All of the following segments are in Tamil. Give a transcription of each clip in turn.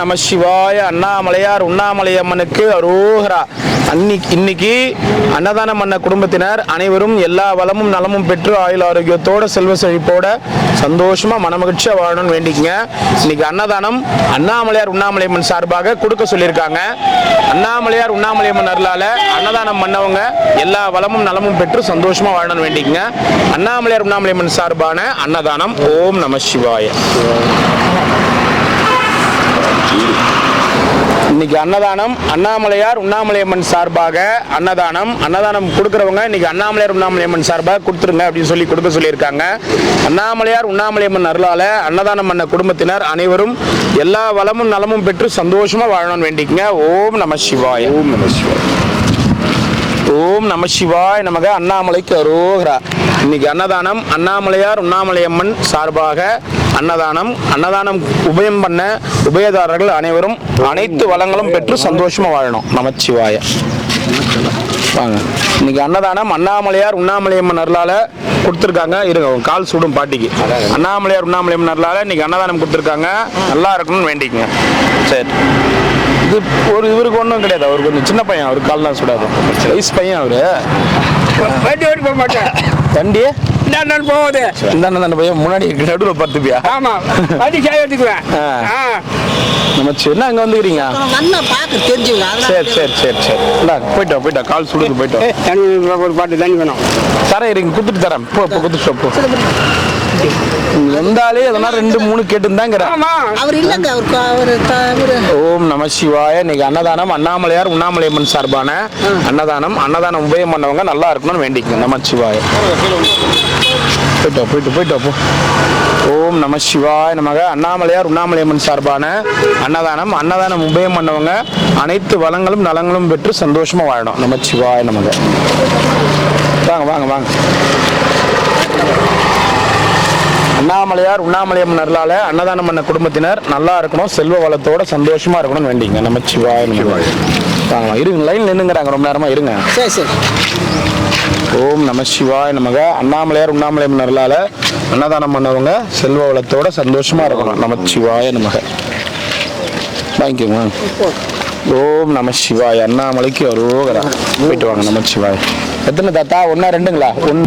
நம சிவாய. அண்ணாமலையார் உண்ணாமலையம்மனுக்கு அரோகரா. இன்னைக்கு அன்னதானம் பண்ண குடும்பத்தினர் அனைவரும் எல்லா வளமும் நலமும் பெற்று ஆயுள் ஆரோக்கியத்தோட செல்வ செழிப்போட சந்தோஷமா மனமகிழ்ச்சியா வாழணும்னு வேண்டிக்கங்க. இன்னைக்கு அன்னதானம் அண்ணாமலையார் உண்ணாமலையம்மன் சார்பாக கொடுக்க சொல்லியிருக்காங்க. அண்ணாமலையார் உண்ணாமலையம்மன் அருளால அன்னதானம் பண்ணவங்க எல்லா வளமும் நலமும் பெற்று சந்தோஷமா வாழணும்னு வேண்டிக்கங்க. அண்ணாமலையார் உண்ணாமலையம்மன் சார்பான அன்னதானம். ஓம் நம சிவாய. இன்னைக்கு அன்னதானம் அண்ணாமலையார் உண்ணாமலையம்மன் சார்பாக அன்னதானம் கொடுக்குறவங்க இன்னைக்கு அண்ணாமலையார் உண்ணாமலையம்மன் சார்பாக கொடுத்துருங்க அப்படின்னு சொல்லி கொடுக்க சொல்லியிருக்காங்க. அண்ணாமலையார் உண்ணாமலையம்மன் அருளால அன்னதானம் பண்ண குடும்பத்தினர் அனைவரும் எல்லா வளமும் நலமும் பெற்று சந்தோஷமா வாழணும்னு வேண்டிக்கங்க. ஓம் நம சிவாய. ஓம் நம சிவாய. ஓம் நம சிவாய். நமக அண்ணாமலைக்கு அரோகரா. இன்னைக்கு அன்னதானம் அண்ணாமலையார் உண்ணாமலையம்மன் சார்பாக அன்னதானம் உபயம் பண்ண உபயதாரர்கள் அனைவரும் அனைத்து வளங்களும் பெற்று சந்தோஷமா வாழணும். நமச்சிவாய. வாங்க. இன்னைக்கு அன்னதானம் அண்ணாமலையார் உண்ணாமலையம்மன் அருளால கொடுத்துருக்காங்க. இருங்க, கால் சூடும் பாட்டிக்கு. அண்ணாமலையார் உண்ணாமலையம்மன் அருளால இன்னைக்கு அன்னதானம் கொடுத்துருக்காங்க. நல்லா இருக்கணும்னு வேண்டிக்கங்க. சரி, இது இவருக்கு ஒன்றும் கிடையாது. அவருக்கு கொஞ்சம் சின்ன பையன், அவருக்கு கால்லாம் சுடாது. வயசு பையன் அவரு. வண்டி ஓடி போக மாட்டேன். வண்டி போகுது. இந்த பையன் முன்னாடி நடுவில் பார்த்துப்பியா? ஆமா, வண்டி சாய் எடுத்துக்குவேன். நம்ம என்ன அங்கே வந்துக்கிறீங்க? சரி சரி சரி சரி. போயிட்டோம் கால் சுடுது. போயிட்டோம். தண்ணி ஒரு பாட்டு தண்ணி வேணும். தரேன், இருங்க, குத்துட்டு தரேன். குத்துட்டு போ. எந்தாலே அதெல்லாம் 2-3 கேட்டுதாங்கிற. ஓம் நம சிவாய. இன்னைக்கு அன்னதானம் அண்ணாமலையார் உண்ணாமலையம்மன் சார்பான அன்னதானம் உபயம் பண்ணவங்க நல்லா இருக்கணும்னு வேண்டிக்கங்க. நம சிவாய. போயிட்டோ போ. ஓம் நம சிவாய. நமக அண்ணாமலையார் உண்ணாமலையம்மன் சார்பான அன்னதானம் உபயம் பண்ணவங்க அனைத்து வளங்களும் நலங்களும் பெற்று சந்தோஷமா வாழணும். நம சிவாய. நமக. வாங்க. அண்ணாமலையார் உண்ணாமலையம்மன் அருளால அன்னதானம் பண்ண குடும்பத்தினர் நல்லா இருக்கணும், செல்வ வளத்தோட சந்தோஷமா இருக்கணும்னு வேண்டிங்க. நமச்சிவாய. வாங்க, இருங்க, லைன் நின்னுங்கிறாங்க, ரொம்ப நேரமா இருங்க. சரி. ஓம் நம சிவாய. நமக அண்ணாமலையார் உண்ணாமலையம்மன் அருளால அன்னதானம் பண்ணவங்க செல்வ வளத்தோட சந்தோஷமா இருக்கணும். நமச்சிவாய. நமக. வாங்கிக்கோங்க. ஓம் நம சிவாய. அண்ணாமலைக்கு அரோகரா. போயிட்டு வாங்க. நமச்சிவாய. எத்தனை தாத்தா? 1 2ங்களா? 1.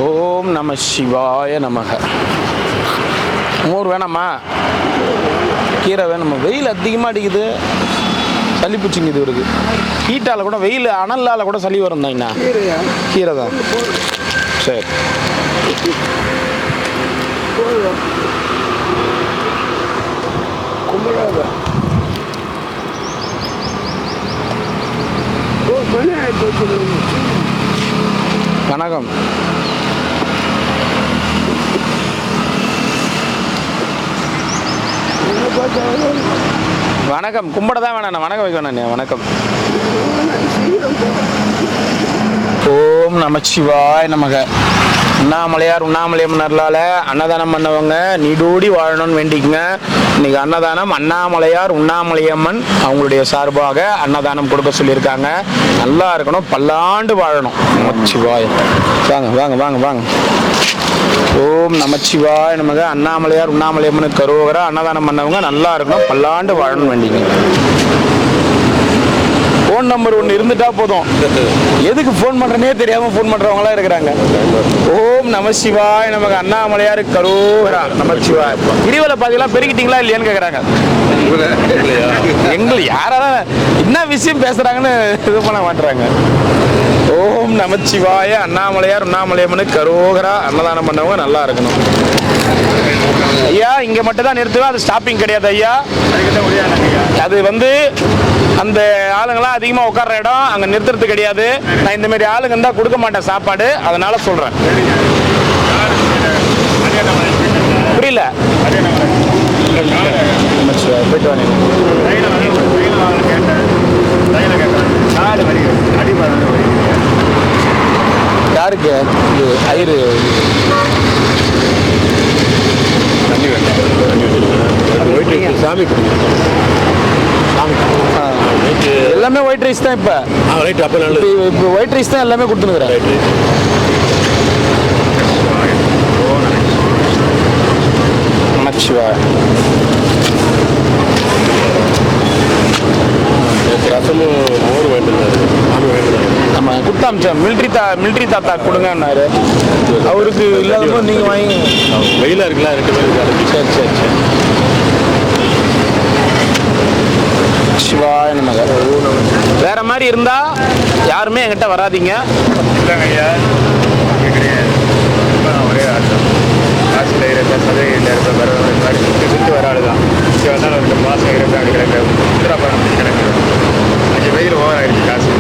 ஓம் நம சிவாய. நமக. மோர் வேணாமா? கீரை வேணுமா? வெயில் அதிகமாக அடிக்குது, சளி பிடிச்சிங்குது இவருக்கு. ஹீட்டால் கூட, வெயில் அனலால் கூட சளி வரும் தான். கீரை தான். சரி. வணக்கம். வணக்கம். கும்பிட தான் வேணாம், வணக்கம் வைக்க வேணாம். வணக்கம். ஓம் நமச்சிவாய. நமக அண்ணாமலையார் உண்ணாமலையம்மன் அருளால அன்னதானம் பண்ணவங்க நீடோடி வாழணும்னு வேண்டிக்கங்க. இன்னைக்கு அன்னதானம் அண்ணாமலையார் உண்ணாமலையம்மன் அவங்களுடைய சார்பாக அன்னதானம் கொடுக்க சொல்லியிருக்காங்க. நல்லா இருக்கணும், பல்லாண்டு வாழணும். நமச்சிவாய. வாங்க. ஓம் நமச்சிவாய. நமக அண்ணாமலையார் உண்ணாமலையம்மனுக்கு அரோகரா. அன்னதானம் பண்ணவங்க நல்லா இருக்கணும், பல்லாண்டு வாழணும்னு வேண்டிக்கங்க. ஃபோன் நம்பர் 1 இருந்துட்டா போதும். எதுக்கு ஃபோன் பண்றேனே தெரியாம ஃபோன் பண்றவங்களா இருக்கிறாங்க. ஓம் நம சிவாய. நமக்கு அண்ணாமலையார் கரோகரா. நம சிவாய. இடிவலை பாதியெல்லாம் பெருக்கிட்டீங்களா இல்லையான்னு கேட்கறாங்க. எங்களை யாராவது என்ன விஷயம் பேசுறாங்கன்னு இது பண்ண மாட்டுறாங்க. ஓம் நமச்சிவாய. அண்ணாமலையார் உண்ணாமலையம்மனுக்கு கரோகரா. அன்னதானம் பண்ணவங்க நல்லா இருக்கணும். ஐயா, இங்க மட்டும் தான் நிறுத்துவேன், அது ஸ்டாப்பிங் கிடையாது ஐயா. அது அந்த ஆளுங்களாம் அதிகமாக உட்கார்ற இடம், அங்கே நிறுத்துறது கிடையாது. நான் இந்த மாதிரி ஆளுங்க இருந்தால் கொடுக்க மாட்டேன் சாப்பாடு, அதனால சொல்கிறேன். புரியல? போயிட்டு வாங்க. யாருக்கு ஐயரு சாமி சாமி எல்லாமே ஒயிட் ரைஸ் தான் இப்போ. ரைட் அப்போ நல்லது. இப்போ ஒயிட் ரைஸ் தான் எல்லாமே கொடுத்துனுக்குறேன். Right right. நமச்சிவாய. ரசமும் மோர் வேண்டும். நம்ம கொடுத்தாமிச்சோம். மிலிட்ரி தாத்தா கொடுங்கன்னாரு. அவருக்கு இல்லாதப்போ நீங்கள் வாங்கி. வெயிலாக இருக்குல்ல 2 பேருக்கு. சரி சரி சரி. சிவாய நமக. வேற மாதிரி இருந்தா யாருமே என்கிட்ட வராதீங்க. இல்லைங்க ஐயா, கிடையாது. ஒரே ஆள் தான். காசில் இருக்க சதவீதியில் இருக்க வர மாதிரி சுற்றி வர ஆள் தான். இங்கே வந்தாலும் 2 மாதம் இருக்க அப்படி கிடக்கு. உத்தரப்பாடம் கிடக்கு. அங்கே வெயில் ஓவர் ஆகிடுச்சு காசு.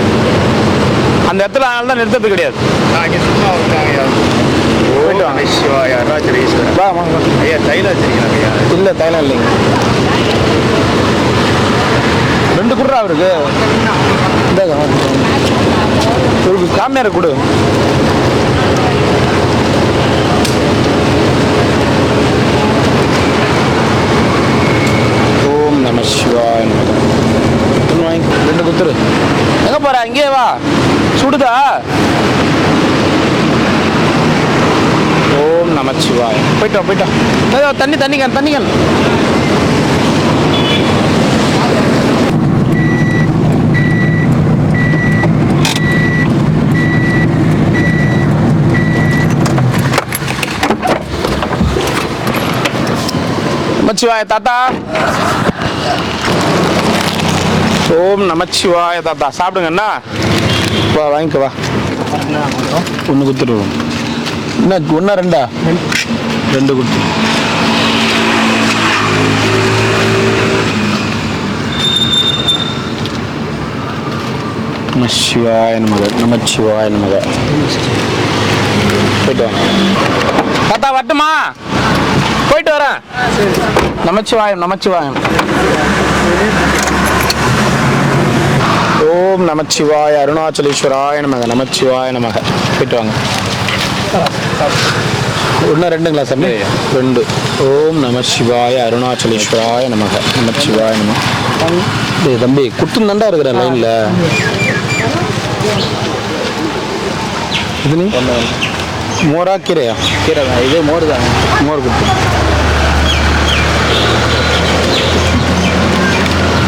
அந்த இடத்துல அதனால தான் நிறுத்தது கிடையாது. நான் இங்கே சும்மா வந்தாங்க ஐயா. போயிட்டு வாங்க. சிவாயா அருணாச்சல ஈஸ்வரன். வா வாங்க. ஐயா தைலம் வச்சிருக்கீங்களா ஐயா? இல்லை தைலம் இல்லைங்க. 2 குடுறா அவருக்கு. இந்த காமியாரை கொடு. ஓம் நம சிவாய. 2 குத்துரு. எங்கே போற? அங்கேயே வா. சுடுதா? ஓம் நமச்சிவாய். போயிட்டோம். தண்ணிக்கன். நமச்சிவாய தாத்தா. ஓம் நமச்சிவாய தாத்தா. சாப்பிடுங்கண்ணா. வா வாங்கிக்க வா. 1 குத்துருவோம். என்ன 1 2? 2 குத்து. நமச்சிவாய நமக. போயிட்டு வாங்க தாத்தா. வரட்டுமா? போயிட்டு வரேன். நமச்சிவாயம். ஓம் நமச்சிவாய அருணாச்சலேஸ்வராய நமக. நமச்சிவாய நமக. போயிட்டு வாங்க. 1 2ங்களா சாமி? 2. ஓம் நம சிவாய அருணாச்சலேஸ்வராய நமக. நமச்சிவாய நமக. தம்பி குத்துன்னு தாண்டா இருக்கிறேன் லைனில். இது நீ மோரா கீரையா? கீரை தான். இதே மோர் தான். மோர் குத்து.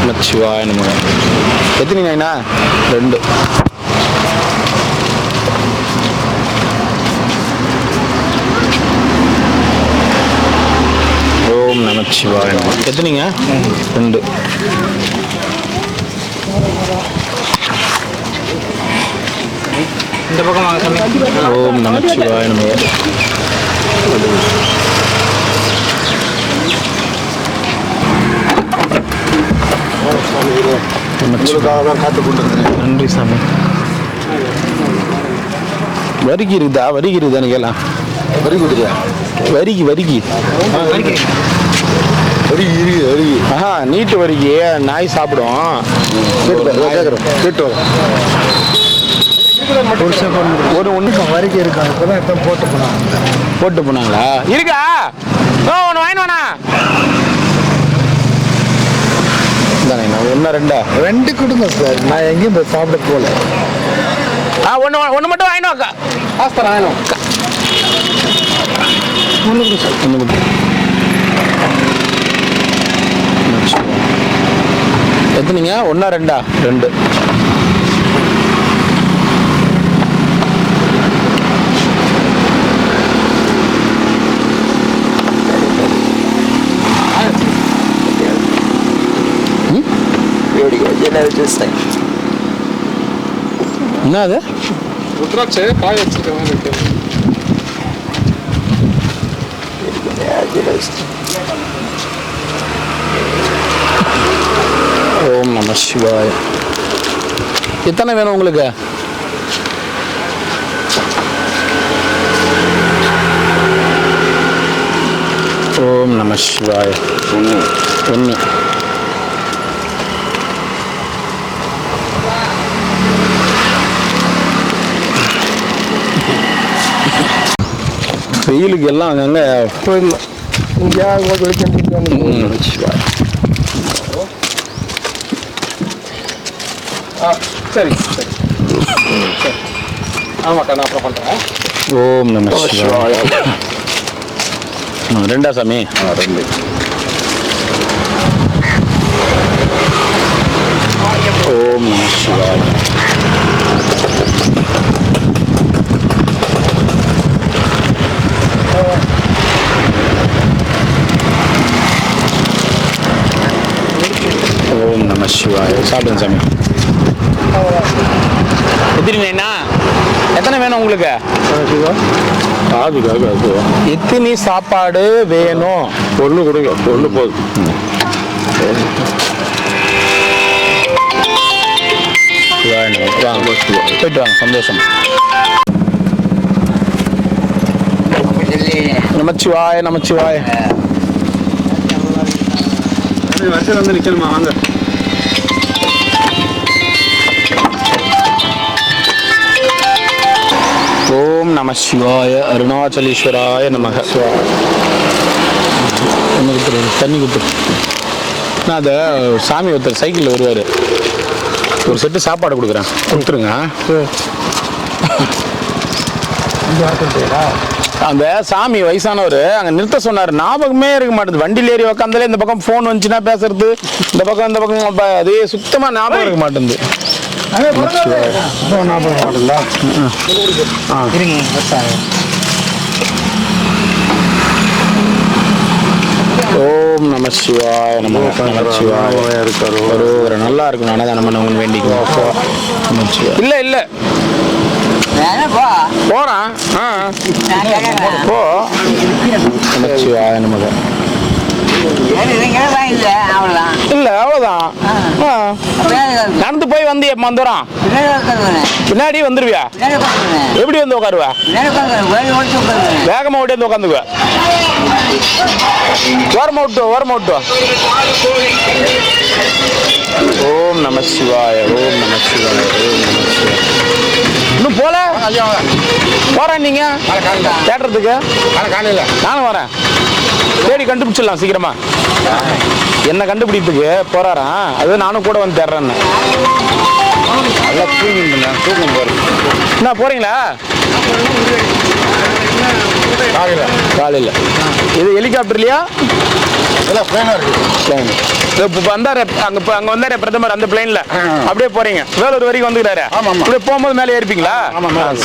நமச்சிவாய நமக. எத்தனை நாயினா? 2. ஓம் நமச்சிவாய நமக. எத்தனைங்க? 2. இந்த பக்கம் வாங்க சாமி. ஓம் நமச்சிவாய நமக. காத்து கொண்டு நன்றி சாமி. வரிக்கு இருக்குதான்னு கேட்கலாம். வரி கொடுக்குறியா? வரிக்கு ஆஹா நீட்டு வரிக்கு நாய் சாப்பிடும். கேட்டு ஒன்று வரைக்கும் இருக்காங்க. இப்போதான் போட்டு போனாங்களா? இருக்கா? ஒன்று வாங்கிட்டு வாண்ணா. தானே 1 2 2 கொடுங்க சார். நான் எங்கேயும் போய் சாப்பிட போகல. ஒன்று மட்டும் வாங்கிட்டு வாக்கா. ஆஸ்தரா வேணும். எத்தனைங்க? 1 2? 2. என்ன அது? ருத்ராட்சை காய வச்சுருக்க மாதிரி இருக்கு. ஓம் நம சிவாய. எத்தனை வேணும் உங்களுக்கு? ஓம் நம சிவாய. 1. வெயிலுக்கு எல்லாம் அங்கங்கே போயிடலாம். இங்கே வெளிச்சம். சரி சரி சரி ஆமாக்கா நான் அப்புறம் பண்ணுறேன். ஓம் நம சிவாய. ரெண்டா சாமி? ரெண்டு. ஓம் நம சிவாய. ஓம் நம சிவாய. சாப்பிடுங்க சாமி. எத்தனை வேணும் உங்களுக்கு? காதுக்காக அது எத்தனை சாப்பாடு வேணும்? ஒன்று கொடுங்க, ஒன்று போதும். போயிட்டு வாங்க, சந்தோஷம். நமச்சிவாய நமச்சிவாய. வரிசையில் வந்து நிற்கணுமா? வாங்க. ஓம் நம சிவாய. அருணாச்சலேஸ்வராய நமக. தண்ணி கொடுத்து நான் அதை சாமி ஒருத்தர் சைக்கிளில் வருவார், ஒரு செட்டு சாப்பாடு கொடுக்குறேன், கொடுத்துருங்க. அந்த சாமி வயசானவர் அங்கே நிறுத்த சொன்னார், ஞாபகமே இருக்க மாட்டேது. வண்டியில் ஏறி உக்காந்தாலே இந்த பக்கம் ஃபோன் வந்துச்சுன்னா பேசுறது, இந்த பக்கம் அதே சுத்தமாக ஞாபகம் இருக்க மாட்டேங்குது. ஓம் நம சிவாய நம சிவாய. ஒரு நல்லா இருக்கும், அன்னதானம் பண்ணவங்க வேண்டிக்குவோம். இல்லை இல்லை போறான். போ. நமச்சிவாய நமக. இல்ல அவ்வளவுதான். நடந்து போய் வந்து வந்துடும். பின்னாடி வந்துருவியா? எப்படி வந்து உட்காருவா? வேகமா ஓடி வந்து உட்காந்துக்குவா. ஓரமா விட்டு ஓரமா விட்டு. ஓம் நம சிவாய. ஓம் நம சிவாய. ஓம் நம சிவாய. இன்னும் போல போறேன் நீங்க தேட்டறதுக்கு? நானும் வரேன். தேடி கண்டுபிடிச்சிடலாம் சீக்கிரமா. என்ன கண்டுபிடித்துக்கு போறாராம், அது நானும் கூட வந்து தேடுறேன்னு. நல்லா தூக்கம் போறேன். என்ன போறீங்களா? காலையில். இது ஹெலிகாப்டர்லையா? வந்தாரு அங்க வந்தாரு பிரதமர், அந்த பிளைன்ல அப்படியே போறீங்க. வேலூர் வரைக்கும் வந்துக்கிறாரு. அப்படியே போகும்போது மேலே ஏறிப்பீங்களா?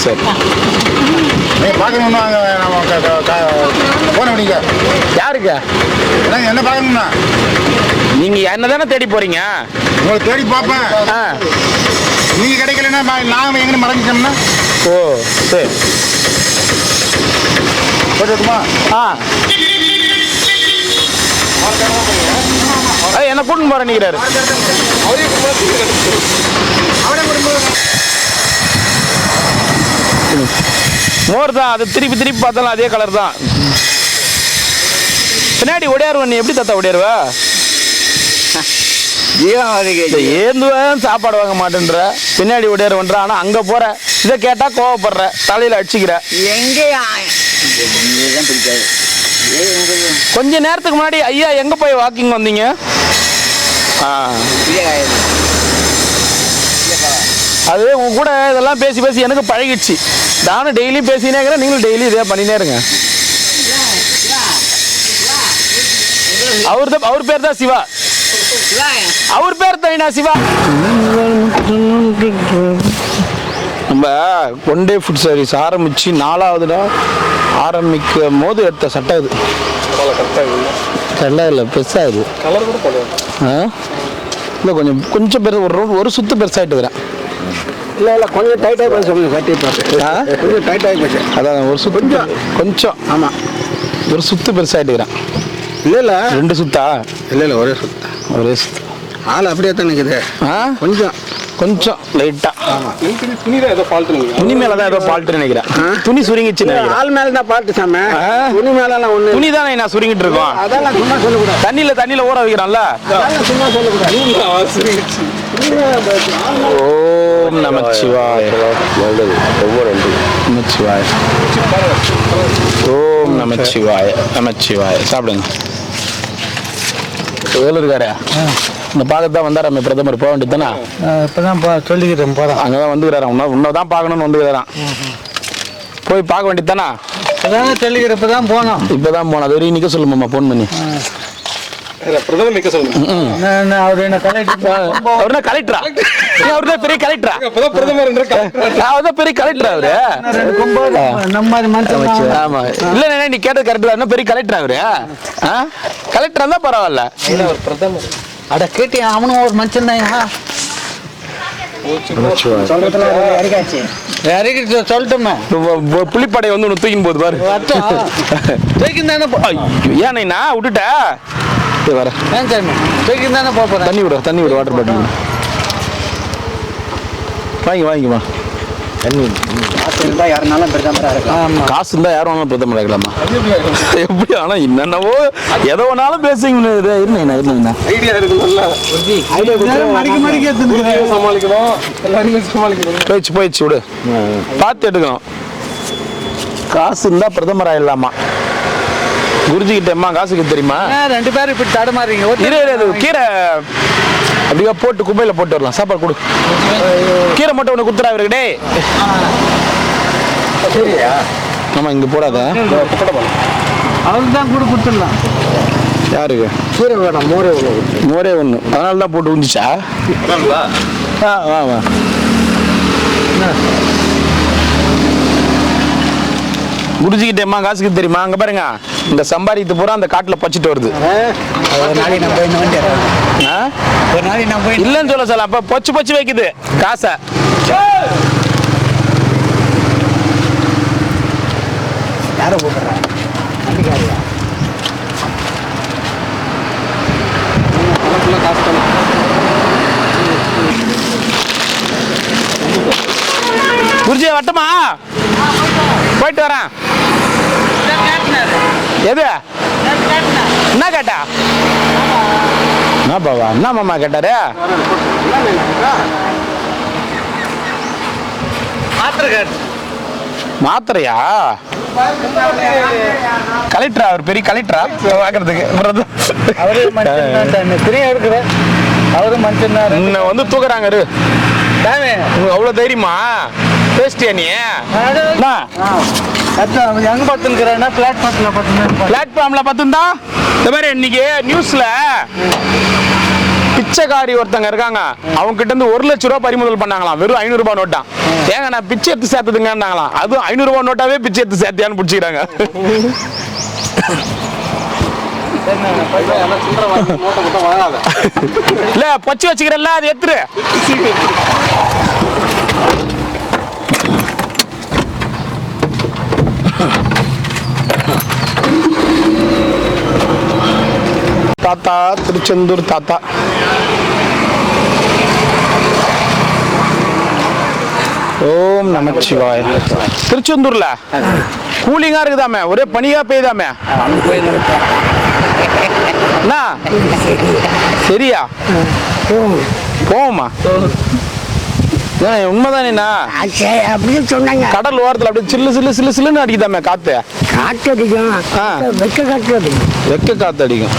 சரி. யாருக்கு என்ன பார்க்கணும்னா நீங்க என்ன தானே தேடி போறீங்க? உங்களை தேடி பார்ப்பேன். நீங்க கிடைக்கலன்னா நாங்க எங்க மறைஞ்சிட்டோம்னா. ஓ சரி. போட்டுமா? என்ன கூட்டின்னு போற நிக்கிறாரு. மோர் தான், அது திருப்பி திருப்பி பார்த்தாலும் அதே கலர் தான். பின்னாடி ஓடியாருவ. நீ எப்படி தாத்தா ஓடியாருவ? ஏந்துவன் சாப்பாடு வாங்க மாட்டேன்ற, பின்னாடி ஓடியாருவன்ற. ஆனா அங்க போற, இதை கேட்டா கோவப்படுற, தலையில அடிச்சுக்கிற. கொஞ்ச நேரத்துக்கு முன்னாடி ஐயா எங்க போய் வாக்கிங் வந்தீங்க? அது உங்க கூட இதெல்லாம் பேசி பேசி எனக்கு பழகிடுச்சு. நானும் டெய்லி பேசினே இருக்கிறேன், நீங்களும் டெய்லி இதே பண்ணினே இருங்க. அவர் பேர் தான் சிவா. அவர் பேர் தனினா சிவா. நம்ம ஒன்டே ஃபுட் சர்வீஸ் ஆரம்பிச்சு 4வது ஆரம்பிக்கும் போது எடுத்த சட்டை இது. கரெக்டாக இல்லை, பெருசாக இது. கலர் கூட போடுவேன். இல்லை கொஞ்சம் பெருசு, ஒரு சுத்து பெருசாகிட்டு வரேன். இல்லை கொஞ்சம் டைட்டாக போய் சொல்லுங்கள். கட்டி பார்த்து கொஞ்சம் டைட்டாகி போச்சு. அதான் ஒரு சுத்து கொஞ்சம். ஆமாம், ஒரு சுத்து பெருசாகிட்டு வரேன். இல்லை 2 சுத்தா? இல்லை ஒரே சுத்து. ஒரே சுத்து. ஆள் அப்படியே தான் நிற்குது. கொஞ்சம் லைட்டா. துணி தான் ஏதோ ஃபால்ட்டு. துணி மேல தான் ஏதோ ஃபால்ட்டு நினைக்கிறேன். துணி சுருங்கிச்சு நினைக்கிறேன். ஆள் மேல தான் ஃபால்ட்டு சாமி. துணி மேலலாம் ஒண்ணு. துணி தானே நான் சுருங்கிட்டு இருக்கோம். அதெல்லாம் சும்மா சொல்லக்கூடாது. தண்ணியில ஊற வைக்கிறான்ல, அதெல்லாம் சும்மா சொல்லக்கூடாது. ஓம் நமச்சிவாய. நமச்சிவாய. ஓம் நமச்சிவாய. நமச்சிவாய. சாப்பிடுங்க. வேலூர்காரா இந்த பார்க்கத்தான் வந்தாராமே பிரதமர் போக வேண்டியது தானே? இப்பதான் சொல்லிக்கிறேன் போறேன். அங்கதான் வந்துக்கிறாராம். உன்னதான் பார்க்கணும்னு வந்துக்கிறாராம். போய் பார்க்க வேண்டியது தானே? இப்பதான் சொல்லிக்கிறேன். இப்பதான் போனோம். இப்பதான் போனோம். அது வரைக்கும் நிக்க சொல்லுமாம்மா ஃபோன் பண்ணி. பிரதமர் நிக்க சொல்லுங்க. அவர் என்ன கலெக்டரா? அவருதான் பெரிய கலெக்டரா? அவர்தான் பெரிய கலெக்டரா அவரு? நம்ம மனுஷன். ஆமா இல்ல நீ கேட்டது கரெக்ட் தான். பெரிய கலெக்டரா அவரு? கலெக்டரா இருந்தா பரவாயில்ல. பிரதமர் அட கேட்டி அவனும் ஒரு மனுஷன் தான். சொல்லட்டுமா? புலிப்படை வந்து ஒன்று தூக்கின்னு போகுது பாரு. ஏன்னா விட்டுட்ட வர தண்ணி விடு வாட்டர் பாட்டில் வாங்கிக்குமா. காசு இருந்தா யாரும் வேணாலும் பிரதமர் ஆகலாமா? எப்படி? ஆனா என்னென்னவோ எதோ வேணாலும் பேசுங்க. போயிடுச்சு விடு. பார்த்து எடுக்கணும். காசு இருந்தா பிரதமர் ஆயிடலாமா? குருஜி கிட்டம்மா காசுக்கு தெரியுமா? 2 பேரும் இப்படி தடமாறீங்க. கீரை அப்படியே போட்டு குப்பையில போட்டு வரலாம். சாப்பாடு கொடு. கீரை மட்டும் ஒன்று குத்துறா இவருக்கிட்டே. ஆமா இங்க போடாத. அவருக்கு தான் கூட கொடுத்துடலாம். யாருக்கு? கீரை வேணாம். மோரே ஒன்று. அதனால தான் போட்டு உந்துச்சா? வா குருஜி கிட்டேம்மா காசுக்கு தெரியுமா? அங்க பாருங்க இந்த சம்பாதித்து பூரா அந்த காட்டுல பச்சிட்டு வருது. இல்லன்னு சொல்ல சார். அப்ப பொச்சு வைக்குது காசை. யாரை கூப்பிடுறேன்? குருஜி வட்டமா போயிட்டு வரேன். எது என்ன கேட்டா? என்ன பாவா என்ன மாமா கேட்டாரு? மாத்திரையா? கலெக்டரா? அவர் பெரிய கலெக்டரா பாக்குறதுக்கு? அவரும் மனுஷன் வந்து தூக்குறாங்க. அவ்வளவு தைரியமா பேசிட்டியா நீ? எங்க பார்த்துக்கிறேன்னா பிளாட்ஃபார்ம்ல பார்த்துருந்தா இந்த மாதிரி இன்னைக்கு நியூஸ்ல பிச்சைக்காரி ஒருத்தங்க இருக்காங்க. அவங்க கிட்ட இருந்து 1 லட்சம் ரூபாய் பறிமுதல் பண்ணாங்களாம். வெறும் 500 ரூபாய் நோட்டா. ஏங்க நான் பிச்சை எடுத்து சேர்த்துதுங்கன்னாங்களாம். அதுவும் 500 ரூபாய் நோட்டாவே பிச்சை எடுத்து சேர்த்தியான்னு பிடிச்சிக்கிறாங்க. இல்ல பொச்சு வச்சுக்கிறல்ல அது எத்துரு. தாத்தா திருச்செந்தூர் தாத்தா. ஓம் நமச்சிவாய. திருச்செந்தூர்ல கூலிங்கா இருக்குதாமே? ஒரே பனியா பெய்யுதாமே? சரியா போமா? உண்மைதானேண்ணா? அப்படின்னு சொன்னாங்க. கடல் ஓரத்துல அப்படியே சில்லுன்னு அடிக்குதாமே காத்து? காற்று அடிக்கும். வெக்க காற்று அடிக்கும். வெக்க காத்து அடிக்கும்.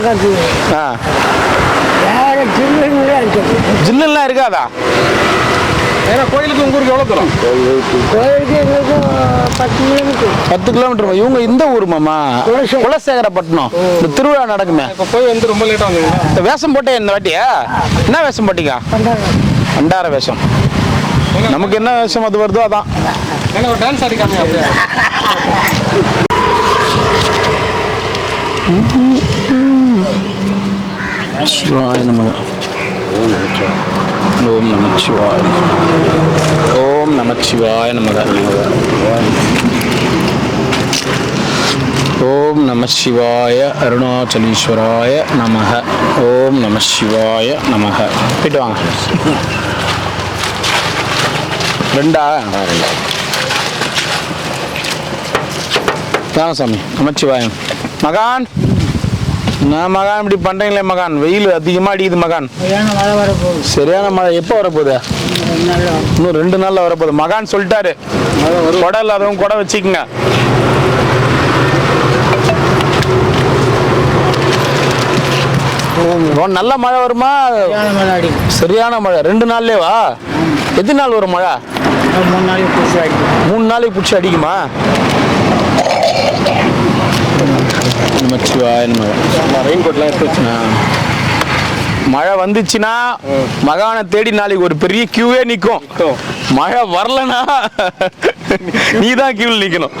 காற்று வேற ஜில்லுலாம் இருக்காதா? ஏன்னா கோயிலுக்கு உங்க ஊருக்கு எவ்வளவு தூரம்? கோயிலுக்கு எங்களுக்கு 10 கிலோமீட்டர். 10 கிலோமீட்டர். இவங்க இந்த ஊர் மாமா குலசேகரப்பட்டினம். இந்த திருவிழா நடக்குமே. இப்ப போய் வந்து ரொம்ப லேட்டா வந்தீங்க. வேஷம் போட்டே இந்த வாட்டியா? என்ன வேஷம் போட்டீங்க? பண்டார வேஷம். நமக்கு என்ன வேஷம் அது வருதோ அதான். ஏன்னா ஒரு டான்ஸ் ஆடிக்காம அப்படியே. சிவாய நமக. ஓம் நமச்சிவாய. ஓம் நமச்சிவாய நமக. ஓம் நமசிவாய அருணாச்சலீஸ்வராய நமக. ஓம் நமசிவாய நமக. போயிட்டு வாங்க. 2 தாங்க சாமி. நமச்சிவாயம். மகான் நான் மகான் இப்படி பண்றீங்களே மகான்? வெயில் அதிகமா அடிக்குது மகான். மழை வரப்போகுது. சரியான மழை. எப்போ வரப்போகுது? இன்னும் 2 நாள்ல வரப்போகுது. மகான் சொல்லிட்டாரு. கொடை இல்லாதவங்க கொடை வச்சுக்கோங்க. நல்ல மழை வருமா? மழை அடிக்கும். சரியான மழை 2 நாள்லயே வா? எத்தனை நாள் வரும் மழை? 3 நாளைக்கு புதுசு அடிக்கும். 3 நாளைக்கு பிடிச்சி அடிக்குமா? ரெயின் கோட்லாம் எடுத்து வச்சுனா மழை வந்துச்சுன்னா மகானை தேடி நாளைக்கு ஒரு பெரிய கியூவே நிற்கும். மழை வரலனா நீ தான் கியூவில் நிற்கணும்.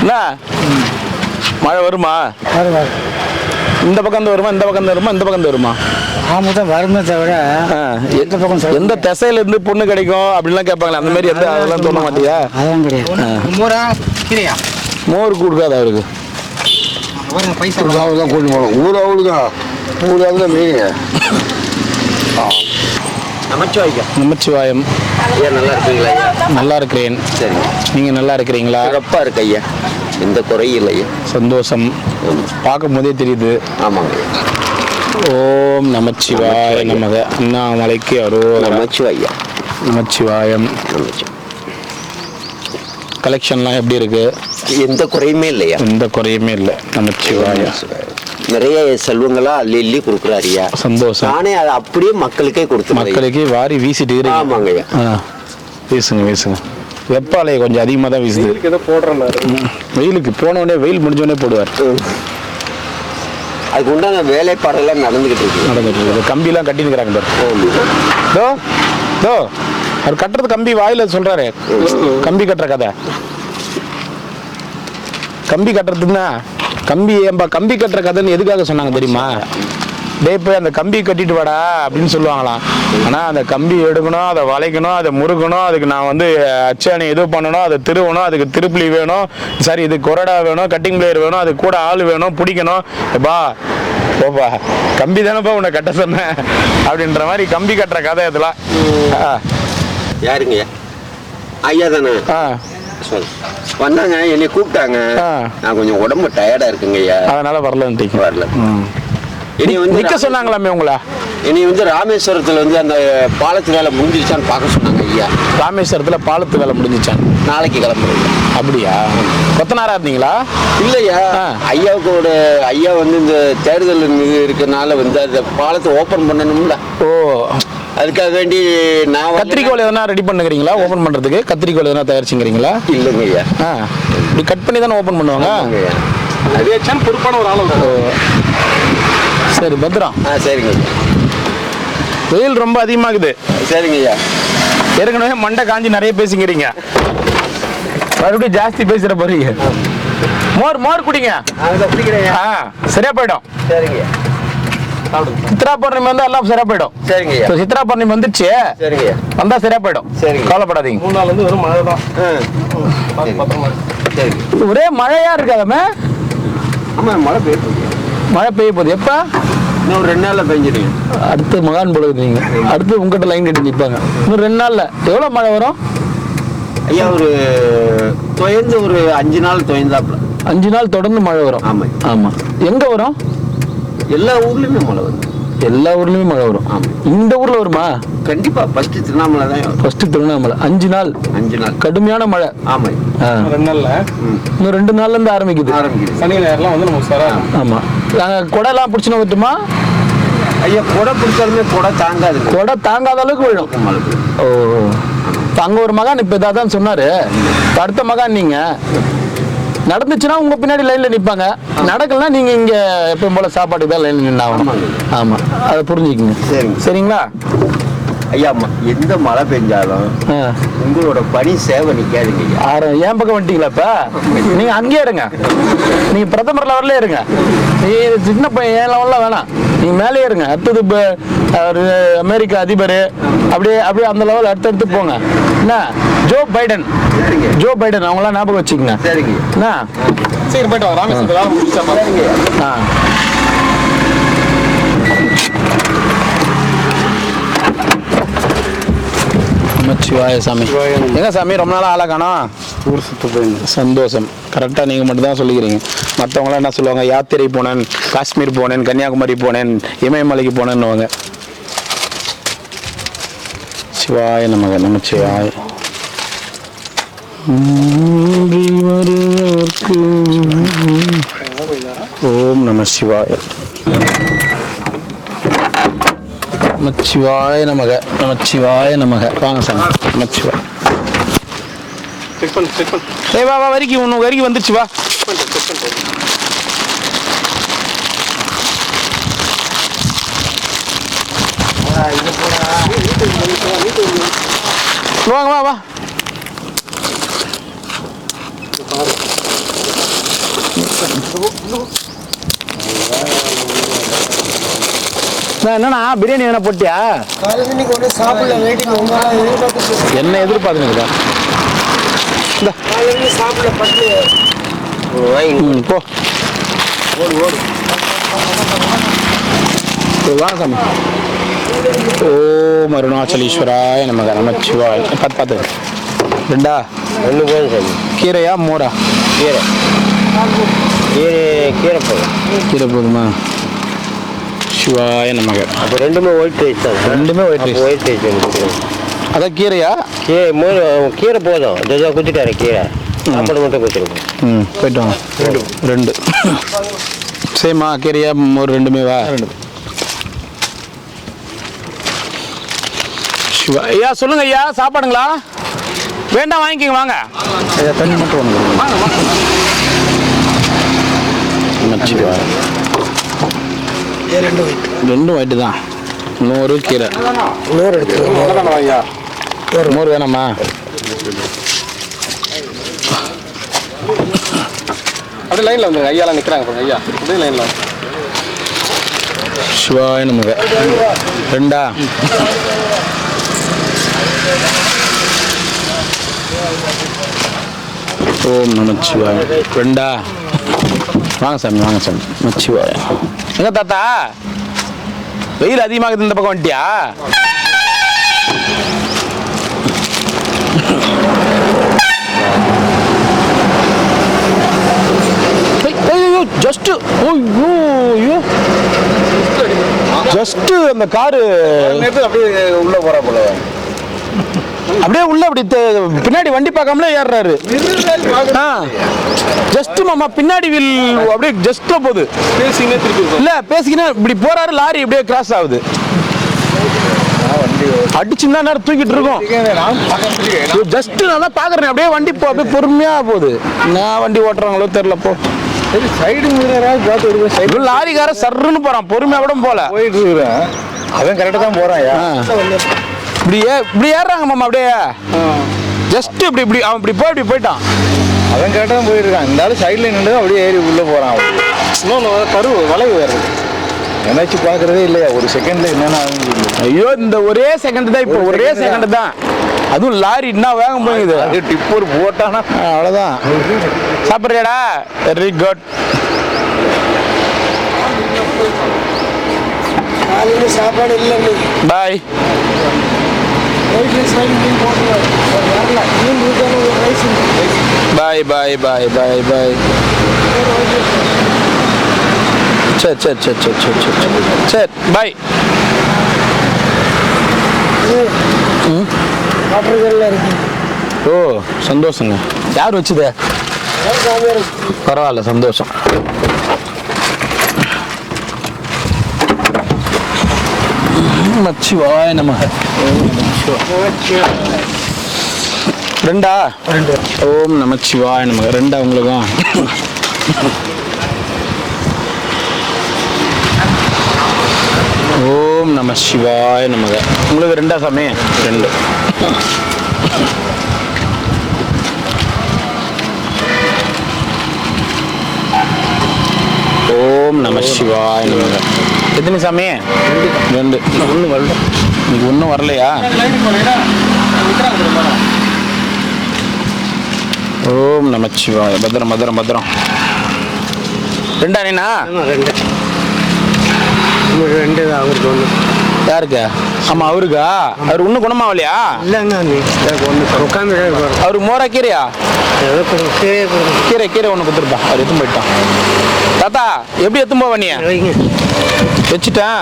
என்ன மழை வருமா? இந்த பக்கம் வருமா? இந்த பக்கம் வருமா? இந்த பக்கம் வருமா? ஆமாம் வருமே தவிர எந்த பக்கம் எந்த திசையில இருந்து பொண்ணு கிடைக்கும் அப்படின்லாம் கேட்பாங்களே, அந்த மாதிரி எந்த அதெல்லாம் தோண மாட்டியா? அதெல்லாம் கிடையாது. மோர் கொடுக்காது அவருக்கு. நமச்சிவாயம். நல்லா இருக்கீங்களா ஐயா? நல்லா இருக்கிறேன். சரி, நீங்க நல்லா இருக்கிறீங்களா? சிறப்பா இருக்கு ஐயா, எந்த குறையும் இல்லை ஐயா. சந்தோஷம். பார்க்கும் போதே தெரியுது. ஆமாங்க. ஓம் நமச்சிவாய நமக. அண்ணாமலைக்கு அரோகரா. நமச்சிவாயா. நமச்சிவாயம். கலெக்ஷன்லாம் எப்படி இருக்கு? எந்த குறையுமே இல்லையா? எந்த குறையுமே இல்லை. நமச்சிவாய. நிறைய செல்வங்களா அள்ளி கொடுக்குறாருயா. சந்தோஷம். நானே அதை அப்படியே மக்களுக்கே கொடுத்து மக்களுக்கு வாரி வீசிட்டு இருக்கீங்க. ஆமாங்க ஐயா. வீசுங்க வீசுங்க. வெப்பாலையை கொஞ்சம் அதிகமாக தான் வீசுது. வெயிலுக்கு போனோடனே வெயில் முடிஞ்சோடனே போடுவார். அதுக்கு உண்டான வேலைப்பாடெல்லாம் நடந்துகிட்டு இருக்கு. கம்பிலாம் கட்டி நிற்கிறாங்க பாரு. அவர் கட்டுறது கம்பி வாயில சொல்றாரு. கம்பி கட்டுற கதை. கம்பி கட்டுறதுன்னா கம்பி கட்டுற கதைன்னு எதுக்காக சொன்னாங்க தெரியுமா? டே போய் அந்த கம்பி கட்டிட்டு வாடா அப்படின்னு சொல்லுவாங்களாம். ஆனால் அந்த கம்பி எடுக்கணும், அதை வளைக்கணும், அதை முறுக்கணும், அதுக்கு நான் வந்து அச்சாணி இது பண்ணணும், அதை திருவணும், அதுக்கு திருப்புளி வேணும், சரி இது கொரடா வேணும், கட்டிங் பிளேயர் வேணும், அது கூட ஆள் வேணும், பிடிக்கணும். பா போப்பா கம்பி தானேப்பா உன்னை கட்ட சொன்னேன் அப்படின்ற மாதிரி கம்பி கட்டுற கதை இதெல்லாம். யாருங்க ஐயா தானே? வந்தாங்க, என்னை கூப்பிட்டாங்க. நான் கொஞ்சம் உடம்பு டயர்டா இருக்குங்க ஐயா, அதனால வரலன்ட்டீங்க. வரல. இனி வந்து நிக்க சொன்னாங்களாமே உங்களா? இனி வந்து ராமேஸ்வரத்துல வந்து அந்த பாலத்து வேலை முடிஞ்சிருச்சான்னு பார்க்க சொன்னாங்க ஐயா. ராமேஸ்வரத்துல பாலத்து வேலை முடிஞ்சிச்சான்? நாளைக்கு கிளம்புறீங்க. அப்படியா? கொத்தனாரா இருந்தீங்களா? இல்லையா, ஐயா வந்து இந்த தேர்தல் இது இருக்கனால வந்து அந்த பாலத்தை ஓபன் பண்ணணும்ல. ஓ, அதுக்காக வேண்டி நான் கத்திரிக்கோள் எதனா ரெடி பண்ணுறீங்களா? ஓபன் பண்றதுக்கு கத்திரிக்கோள் எதனா தயாரிச்சுங்கிறீங்களா? இல்லைங்க ஐயா. இப்படி கட் பண்ணி தானே ஓபன் பண்ணுவாங்க. பொறுப்பான ஒரு ஆள். சரி பத்திரம். சரிங்க. வெயில் ரொம்ப அதிகமாகுது. சரிங்க ஐயா. ஏற்கனவே மண்டை காஞ்சி நிறைய பேசிக்கிறீங்க, மறுபடியும் ஜாஸ்தி பேசுற போறீங்க. மோர் குடிங்க, சரியா போயிடும். சரிங்க. சித்ரா பௌர்ணமி வந்தா எல்லாம் சரியா போயிடும். சரிங்க. சித்ரா பௌர்ணமி வந்துருச்சு. சரிங்க. வந்தா சரியா போயிடும். சரிங்க. கவலைப்படாதீங்க. 3 நாள் வந்து வெறும் மழை தான். ஒரே மழையா இருக்காதமே. ஆமா, மழை பெய்யுது. மழை பெய்ய போகுது. எப்ப? இன்னும் ஒரு 2 நாள்ல பெஞ்சிருங்க. அடுத்து மகான் பொழுது நீங்க அடுத்து உங்ககிட்ட லைன் கட்டி நிற்பாங்க. இன்னும் 2 நாள்ல எவ்வளவு மழை வரும் ஐயா? ஒரு 5 நாள் தொய்ந்தாப்புல. 5 நாள் தொடர்ந்து மழை வரும். ஆமா ஆமா. எங்க வரும்? எல்லா ஊர்லயுமே மழை வரும். எல்லா ஊர்லயுமே மழை வரும். இந்த ஊர்ல வருமா? கண்டிப்பா. ஃபர்ஸ்ட் திருவண்ணாமலை தான். ஃபர்ஸ்ட் திருவண்ணாமலை. 5 நாள் கடுமையான மழை. ஆமா. 2 நாள்ல இன்னும் 2 நாள்ல இருந்து ஆரம்பிக்குது. சனி ஞாயிறுலாம் வந்து நம்ம சார். ஆமா. நாங்க கொடைலாம் பிடிச்சுன்னு விட்டுமா? ஐயா, கொடை பிடிச்சாலுமே கொடை தாங்காது. கொடை தாங்காத அளவுக்கு விழும் மழை. ஓ, அங்க ஒரு மகான் இப்ப இதான் சொன்னாரு. அடுத்த மகான் நீங்க நடந்துச்சுன்னா உங்க பின்னாடி லைன்ல நிப்பாங்க, நடக்கலன்னா நீங்க இங்க எப்பவும் போல சாப்பாட்டுக்கு தான் லைன்ல நின்னாகணும். ஆமா, அதை புரிஞ்சுக்குங்க. சரிங்களா ஐயா? எந்த மழை பெஞ்சாலும் உங்களோட பணி சேவை நிக்காதுங்க. ஏன் பக்கம் வந்துட்டீங்களா? இப்ப நீங்க அங்கேயே இருங்க. நீங்க பிரதமர் லெவல்ல இருங்க. நீங்க சின்ன பையன் ஏன் லெவல்ல வேணாம், நீங்க மேலே இருங்க. அடுத்தது அமெரிக்கா அதிபர் அப்படியே அந்த லெவல் அடுத்தடுத்து போங்க. என்ன ஜோ பைடன் அவங்களாம் ஞாபகம் வச்சுக்கங்க. சரிங்க. என்ன சரி, போயிட்டு வாங்க. ராமேஸ்வரம். நமச்சிவாய சாமி. எங்க சாமி ரொம்ப நாள் ஆளா காணோம்? ஊர் சுத்த போயிருந்தேன். சந்தோஷம். கரெக்டாக நீங்கள் மட்டும் தான் சொல்லிக்கிறீங்க. மற்றவங்களாம் என்ன சொல்லுவாங்க? யாத்திரை போனேன், காஷ்மீர் போனேன், கன்னியாகுமரி போனேன், இமயமலைக்கு போனேன்னு. சிவாய நமக. நமச்சிவாய. ஓம் நம சிவாய. நமச்சிவாய நமக. நமச்சிவாய நமக. வாங்க சாமி. நமச்சிவாய. ஏய் வா வா, வரிக்கு ஒன்று வரிக்கு வந்துருச்சு வா. வாங்க வா வா. என்னண்ணா பிரியாணி என்ன போட்டியா? என்ன எதிர்பார்த்துன்னு போ. வாங்க சாமி. ஓம் அருணாச்சலீஸ்வராய நமக. நமச்சிவாய. பார்த்து பார்த்து ரெண்டா ஒன்று போதும் சாமி. கீரையா மோரா? கீரை கீரை போதும். கீரை போதுமா? சிவாய நமக. அப்போ ரெண்டுமே ஒயிட் ரைஸ் தான். ரெண்டுமே ஒயிட் ரைஸ். ஒயிட் ரைஸ் கொடுத்துருங்க. அதான் கீரையா? கீரை போதும். அதுதான் குத்திட்டாரு கீரை. சாப்பாடு மட்டும் கொடுத்துருங்க. போயிட்டு வாங்க. ரெண்டு சேமா? கீரையா மோர் ரெண்டுமே வா? சிவா. ஐயா சொல்லுங்க ஐயா, சாப்பாடுங்களா? வேண்டாம் வாங்கிக்கோங்க வாங்க. ஐயா தண்ணி மட்டும் ஒன்று ரெண்டும் ஒயிட்டு தான். நூறு கீரை. நூறு எடுத்து ஐயா. மோர் வேணாமா? அப்படியே லைனில் வந்துருங்க. ஐயாலாம் நிற்கிறாங்க பாருங்க. ஐயா அப்படியே லைனில். சிவாய நமக. ரெண்டா? ஓம் நமச்சிவாய. ரெண்டா? வாங்க சாமி வாங்க சாமி. நமச்சிவாய. எங்க தாத்தா வெயில் அதிகமாகுது, இந்த பக்கம் வந்துட்டியா? ஜஸ்ட் ஜஸ்ட் அந்த காரு அப்படியே உள்ள போறா போல. அப்படியே உள்ள அப்படி பின்னாடி வண்டி பார்க்காமலே ஏறுறாரு. ஜஸ்ட் மாமா பின்னாடி வில் அப்படியே ஜஸ்ட்ல போகுது. பேசினே திருப்பி இல்ல பேசிக்கினே இப்படி போறாரு. லாரி அப்படியே கிராஸ் ஆகுது. அடிச்சுன்னா நேரம் தூக்கிட்டு இருக்கோம். ஜஸ்ட் நான் தான் பாக்குறேன். அப்படியே வண்டி அப்படியே பொறுமையா போகுது. நான் வண்டி ஓட்டுறாங்களோ தெரியல. போ சைடு மிரராவது லாரிக்கார சர்ன்னு போறான். பொறுமையா கூட போல போயிட்டு இருக்கிறேன். அவன் கரெக்டாக தான் போறான். இப்படி ஏறுறாங்க மாமா. அப்படியே ஜஸ்ட் இப்படி அவன் இப்படி போயிட்டான். அவன் கரெக்டாக தான் போயிருக்கான். இந்த ஆளு சைடில் நின்று அப்படியே ஏறி உள்ள போறான். இன்னொன்று கருவு வளைவு வேறு நினைச்சு பார்க்கறதே இல்லையா ஒரு செகண்ட்ல என்னென்ன ஆகுது. ஐயோ இந்த ஒரே செகண்ட் தான். இப்போ ஒரே செகண்ட் தான். அதுவும் லாரி என்ன வேகம் போகுது. அது டிப்பர் போட்டானா அவ்வளோதான். சாப்பிட்றியாடா? Very good. சாப்பாடு இல்லை. பாய். பாய் பாய் பாய் பாய் பாய். சரி சரி சரி சரி சரி சரி சரி பாய். ஓ சந்தோஷங்க. யார் வச்சுது? பரவாயில்ல சந்தோஷம். நமச்சிவாய நமக. ரெண்டா? ஓம் நமச்சிவாய நமக. ரெண்டா உங்களுக்கும்? ஓம் நம சிவாய நமக. உங்களுக்கு ரெண்டா சாமி? ரெண்டு. ஓம் நம சிவாய நமக. எத்தனை சாமி? ரெண்டு. ஒன்று வரல. இன்னைக்கு ஒன்றும் வரலையா? ஓம் நமச்சிவாய. பத்திரம் பத்திரம் பத்திரம். ரெண்டா நீனா? ரெண்டு அவருக்கு ஒன்று. யாருக்கு? ஆமா அவருக்கா? அவர் இன்னும் குணமாவலையா? இல்லைங்க எனக்கு ஒன்று உட்காந்து அவருக்கு மோரா கீரையா? கீரை கீரை ஒன்று கொடுத்துருப்பா. அவர் எடுத்து போயிட்டான். தாத்தா எப்படி எடுத்து போவ? நீ வச்சுட்டேன்.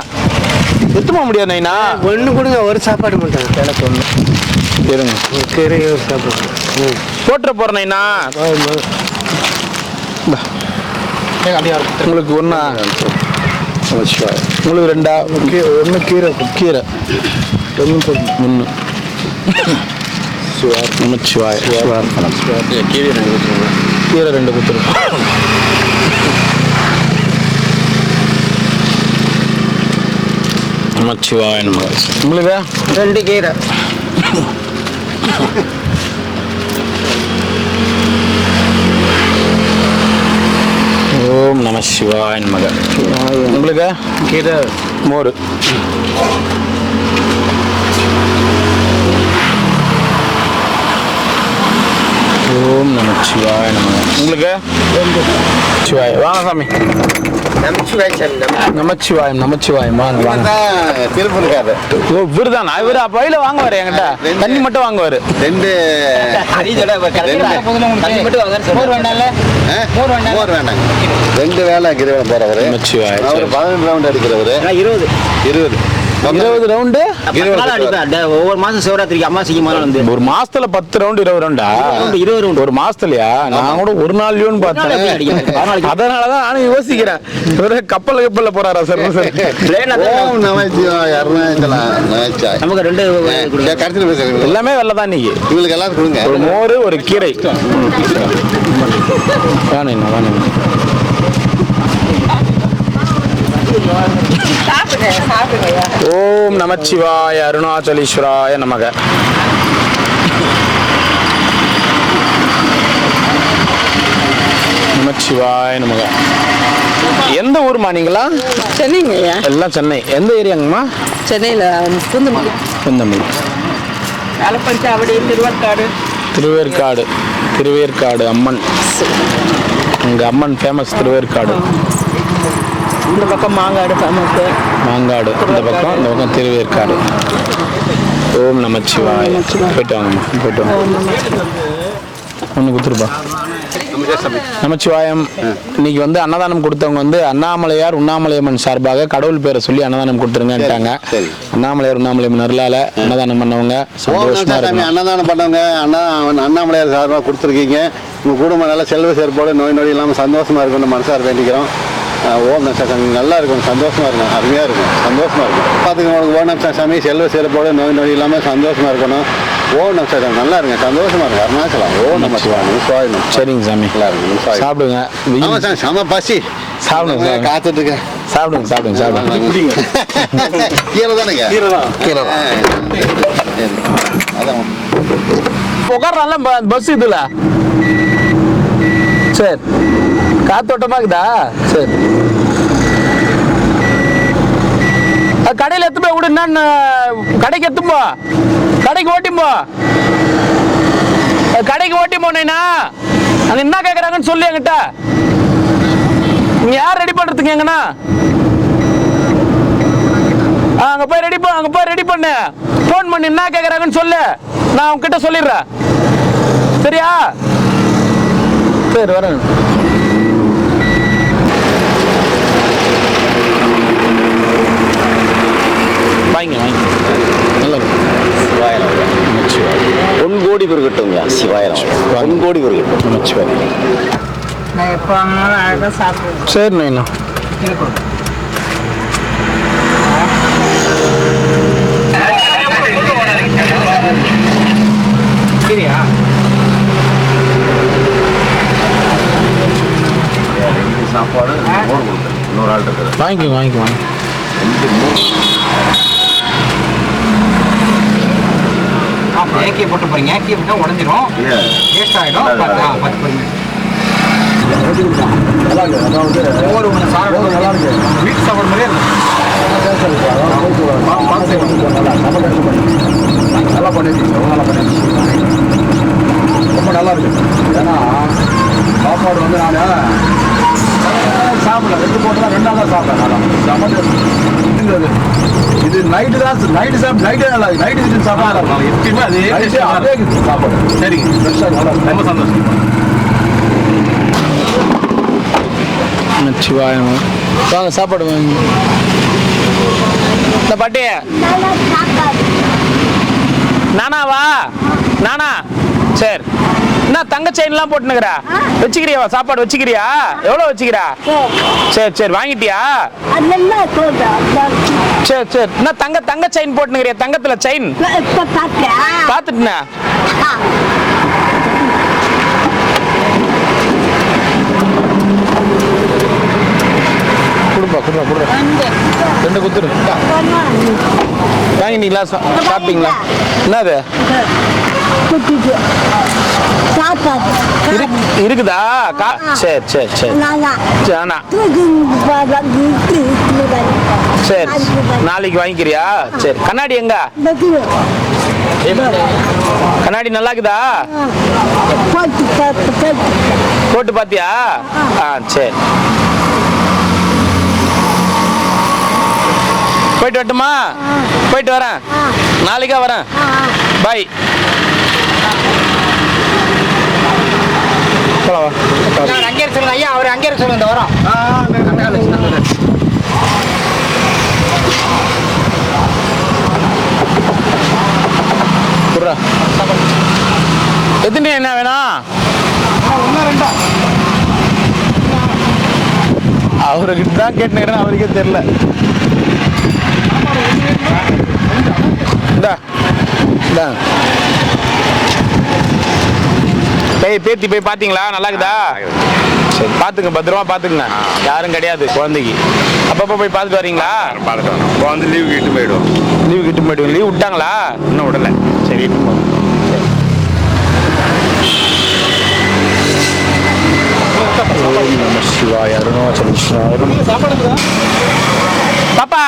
எடுத்து போக முடியாது நைனா. ஒன்று கொடுங்க. ஒரு சாப்பாடு மட்டும் எனக்கு ஒன்று இருங்க. கீரை ஒரு சாப்பாடு போட்டுற போறேன் நைனா. உங்களுக்கு ஒன்றா, உங்களுக்கு ரெண்டா, ஒன்று கீரை கீரை ஒன்று நமச்சிவாய கீரை ரெண்டு கொடுத்துருங்க. நமச்சிவாய நம. உங்களுக்கு 2 கீரை. ஓம் நம சிவாய நமக. உங்களுக்கு கீரை மோர். ஓம் நம சிவாய நமக. உங்களுக்கு சிவாய. வாங்க சாமி. நமச்சிவாயம் நமச்சிவாயம் வாங்க வாங்க. திருப்பூர்காரர். இவருதான் இவரு பையில வாங்குவாரு என்கிட்ட. தண்ணி மட்டும் வாங்குவாரு. 2 வேலை கிரிவலம் போறவரு. நமச்சிவாயம். அவர் 15 ரவுண்ட் அடிக்கிறவரு. 20 ரவுண்டு. ஒவ்வொரு மாசம் சிவராத்திரிக்கு அம்மாசிக்கு மேல வந்து ஒரு மாசத்துல 10 ரவுண்டு 20 ரவுண்டா? 20 ரவுண்டு ஒரு மாசத்துலயா? நான் கூட ஒரு நாள்லயோன்னு பார்த்தேன். அதனாலதான் நானும் யோசிக்கிறேன், இவரு கப்பல்ல போறாரா சார்? ஓம் நமச்சிவாய அருணாச்சலம் நமச்சிவாய. நமக்கு 2 கடைசியில் பேசுறீங்க. எல்லாமே வெள்ளதான் இன்னைக்கு. இவங்களுக்கு எல்லாரும் கொடுங்க. ஒரு மோர் ஒரு கீரை. வேணும். ஓம் நமச்சிவாய அருணாச்சலீஸ்வராய நமக. நமச்சிவாய நமக. எந்த ஊர்மா நீங்களா? சென்னைங்கய்யா. எல்லாம் சென்னை. எந்த ஏரியாங்கம்மா? சென்னையில் குந்தமல்லி. குந்தமல்லி. வேலப்பஞ்சாவடி, திருவேற்காடு. திருவேற்காடு அம்மன். உங்க அம்மன் ஃபேமஸ் திருவேற்காடு. இந்த பக்கம் மாங்காடு ஃபேமஸ். மாங்காடு இந்த பக்கம் திருவேற்காடு. ஓம் நமச்சிவாய. போயிட்டு வாங்கம்மா, போயிட்டு வாங்க. ஒன்று கொடுத்துருப்பா. நமச்சிவாயம். இன்னைக்கு வந்து அன்னதானம் கொடுத்தவங்க அண்ணாமலையார் உண்ணாமலையம்மன் சார்பாக கடவுள் பேரை சொல்லி அன்னதானம் கொடுத்துருங்கட்டாங்க. அண்ணாமலையார் உண்ணாமலையம்மன் அருளால அன்னதானம் பண்ணவங்க சந்தோஷமா இருக்கு. அன்னதானம் பண்ணவங்க அண்ணாமலையார் சார்பாக கொடுத்துருக்கீங்க. உங்க குடும்பம் நல்லா செல்வ சேர்ப்போடு நோய் நொடி இல்லாமல் சந்தோஷமா இருக்கணும் மனசார் வேண்டிக்கிறோம். ஓம் நமச்சிவாய. நல்லா இருக்கும், சந்தோஷமா இருக்கும், அருமையா இருக்கும், சந்தோஷமா இருக்கும். பார்த்துக்கோங்க. ஓம் நமச்சிவாய சாமி செல்வ சேர்ப்போடு நோய் நொடி இல்லாமல் சந்தோஷமா இருக்கணும். ஓம் நமச்சிவாய. நல்லா இருங்க, சந்தோஷமா இருக்கு. அருணாச்சலம். ஓம் நமச்சிவாய. சரிங்க சாமி. நல்லா இருக்கு. சாப்பிடுங்க. சம பசி. சாப்பிடுங்க. காத்துட்டு இருக்கேன். சாப்பிடுங்க. கீரை தானேங்க? கீரை அதான் உட்காரலாம் பஸ் இதுல. சரி, காத்தோட்டமா இருக்குதா? சரி, கடையில் எத்து போய் விடு. நான் கடைக்கு எத்தும்போ, கடைக்கு ஓட்டிம்போ, கடைக்கு ஓட்டி போனேன்னா அங்க என்ன கேட்கறாங்கன்னு சொல்லி என்கிட்ட. நீங்க யார் ரெடி பண்றதுக்கு எங்கன்னா அங்க போய் ரெடி பண்ணு. போன் பண்ணி என்ன கேட்கறாங்கன்னு சொல்லு, நான் அவங்க கிட்ட சொல்லிடுறேன். சரியா? சரி, வரேன். வாங்க நல்லா பொன்கோடி பெருகட்டும். சிவாயிரம் பொன்கோடி பெருகட்டும். நமச்சிவாய். நான் எப்போ வாங்கினாலும் அழகாக சாப்பிடுவேன். சரி நைனா. சரியா? சாப்பாடு இன்னொரு ஆள் இருக்குது. வாங்கிக்கோ. ஏக்கியை போட்டு போறீங்க. ஏக்கியை போட்டால் உடஞ்சிரும், வேஸ்ட் ஆகிடும். 10 பொறுமை. ஒவ்வொரு சாப்பிட நல்லா இருக்கு. வீட்டு சாப்பாடு மாதிரியே நல்லா பண்ணிருக்கீங்க. ரொம்ப நல்லா இருக்கு. ஏன்னா சாப்பாடு நான் சாப்பிடல. 2 போட்டு தான் 2 நாள் தான் சாப்பிட்டேன். இது நைட்டு தான். நைட்டே நல்லா இருக்கு. நைட்டு சாப்பாடு சாப்பாடு. சரிங்க, ரொம்ப சந்தோஷம். நமச்சிவாயம். வாங்க சாப்பாடு வாங்க. இந்த பாட்டி நானாவா? நானா சரி. என்ன தங்க செயின்லாம் போட்டுனுக்குறா? வச்சுக்கிறியா? சாப்பாடு வச்சுக்கிறியா? எவ்வளோ வச்சுக்கிறா? சரி சரி, வாங்கிட்டியா? சரி சரி. என்ன தங்க செயின் போட்டுனுக்கிறியா? தங்கத்துல செயின் பார்த்துட்டுண்ணா. கொடுப்பா. ரெண்டு குத்துரு. வாங்கினீங்களா? சாப்பிட்டீங்களா? என்னது இருக்குதா? சரி சரி சரி சரி. நாளைக்கு வாங்கிக்கிறியா? சரி. கண்ணாடி எங்க? கண்ணாடி நல்லா இருக்குதா? போட்டு பாத்தியா? சரி. போயிட்டு வரட்டுமா? போயிட்டு வரேன். நாளைக்கா வரேன். பாய். அங்கே சொல்லுங்க ஐயா, அவர் அங்கே சொல்லுங்க. இந்த வரோம். எத்தனை என்ன வேணும்? அவர்கிட்ட தான் கேட்டுக்கிறேன், அவருக்கே தெரியல. பேத்தி போய் பாத்தீங்களா? நல்லா இருக்குதா? சரி, பாத்துங்க, பத்திரமா பாத்துக்குங்க. யாரும் கிடையாது குழந்தைக்கு. அப்பப்போ போய் பார்த்துட்டு வரீங்களா? பார்த்துட்டு வரோம். இப்போ வந்து லீவுக்கு இட்டு போயிடுவோம். லீவ் விட்டாங்களா? இன்னும் விடலை. சரி. பாப்பா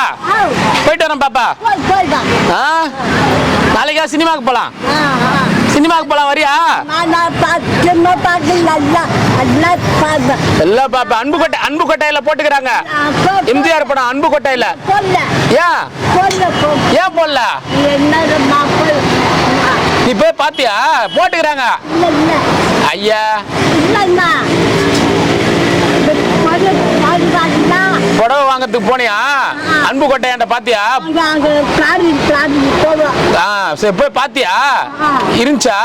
போயிட்டு வரேன். பாப்பா நாளைக்கா சினிமாவுக்கு போலாம். சினிமாவுக்கு போலாம், வரியா? எல்லாம் பாப்பா. அன்பு கொட்டையில போட்டுக்கிறாங்க. எம்ஜிஆர் படம் அன்பு கொட்டையில. ஏன் போடல? நீ போய் பாத்தியா? போட்டுக்கிறாங்க. ஐயா புடவை வாங்கறதுக்கு போனியா? அன்பு கொட்டையாண்ட பாத்தியா? சரி, போய் பாத்தியா? இருந்துச்சா?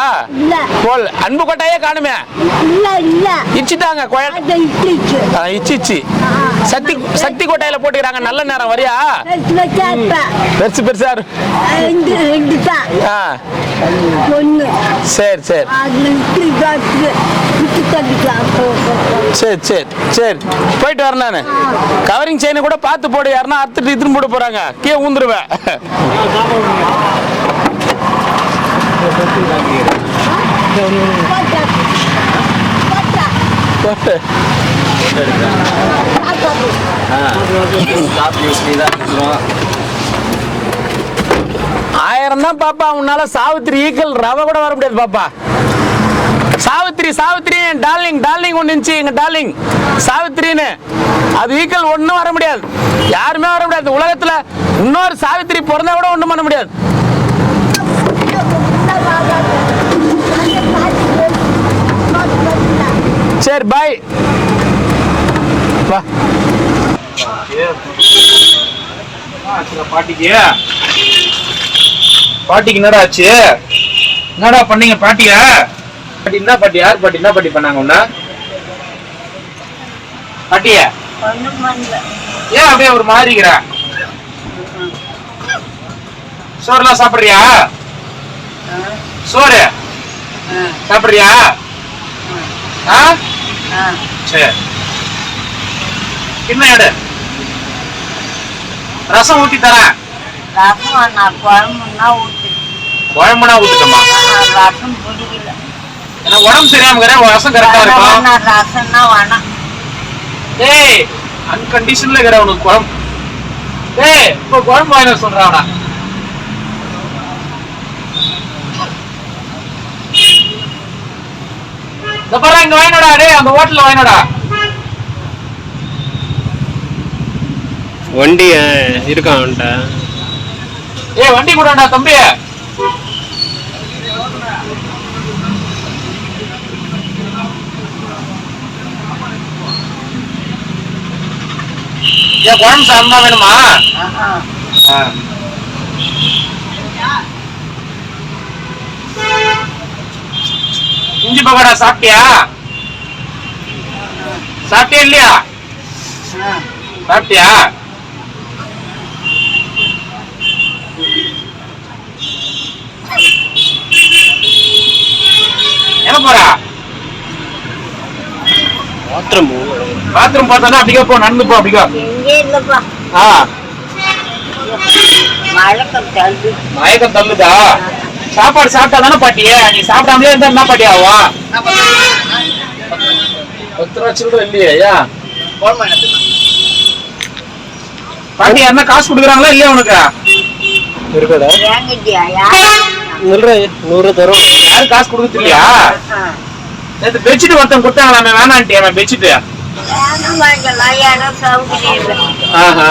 போல். அன்பு கொட்டையே காணுமே. இச்சிட்டாங்க. இச்சி சக்தி கொட்டையில போட்டுக்கிறாங்க. நல்ல நேரம், வரியா? பெருசா சரி சரி சரி சரி சரி. போயிட்டு வரேன் நானு. கவரிங் செயினை கூட பார்த்து போடு. யாருன்னா அறுத்துட்டு இத்துன்னு போட போறாங்க. கீழே ஊந்துருவேன். ஆயிரம் தான் பாப்பா. உன்னால சாவித்திரி ஈக்கல் ரவை கூட வர முடியாது பாப்பா. சாவித்திரி என் டார்லிங் ஒன்று இருந்துச்சு. எங்க டார்லிங் சாவித்திரின்னு. அது ஈக்கல் ஒன்றும் வர முடியாது. யாருமே வர முடியாது உலகத்துல. இன்னொரு சாவித்திரி பிறந்தா கூட ஒன்றும் பண்ண முடியாது. சரி, பாய். பாட்டிக்கு என்னடா ஆச்சு? என்னடா பண்ணீங்க பாட்டியா? பாட்டி என்ன பாட்டி? யார் பாட்டி? என்ன பாட்டி பண்ணாங்க உன்ன? பாட்டிய ஏன் அப்படியே ஒரு மாறிக்கிற? சோறுலாம் சாப்பிடுறியா? சோறு சாப்பிடுறியா? சரி, என்ன எடு? ரசம் ஊத்தி தரேன். குழம்புனா ஊத்துட்டோமா? எனக்கு உடம்பு சரியாம ரசம் கரெக்டா இருக்கும். டேய், அன்கண்டிஷன்ல இருக்கிற உனக்கு குழம்பு. டேய், இப்ப குழம்பு வாங்க சொல்றானா? இந்த பாரு, இங்க வாங்கினடா. டேய், அந்த ஹோட்டல்ல வாங்கினடா. வண்டி இருக்கான் அவன்கிட்ட. ஏய், வண்டி கூடடா தம்பி. ஏன் குழம்பு சாப்பிட்டா வேணுமா? பஞ்சு பகோடா சாப்பிட்டியா? சாப்பிட்டியா இல்லையா? சாப்பிட்டியா? என்ன போறா? பாத்ரூம் பார்த்தா அப்படிக்கா போ, நடந்து போ அப்படிக்கா. மயக்கம் தள்ளுதா? சாப்பாடு சாப்பிட்டா தானே பாட்டியே, நீ சாப்பிடாமலே இருந்தா என்ன பாட்டி ஆகும்? 10 ரூபா சில்லறை இல்லையா? பாட்டி என்ன காசு கொடுக்குறாங்களா இல்லையா உனக்கு? இருக்கடா 100 தரும். யாரும் காசு கொடுக்குறது இல்லையா? நேற்று பெட்ஷீட் ஒருத்தன் கொடுத்தாங்களா, வேணான்ட்டி அவன் பெட்ஷீட். ஆஹா,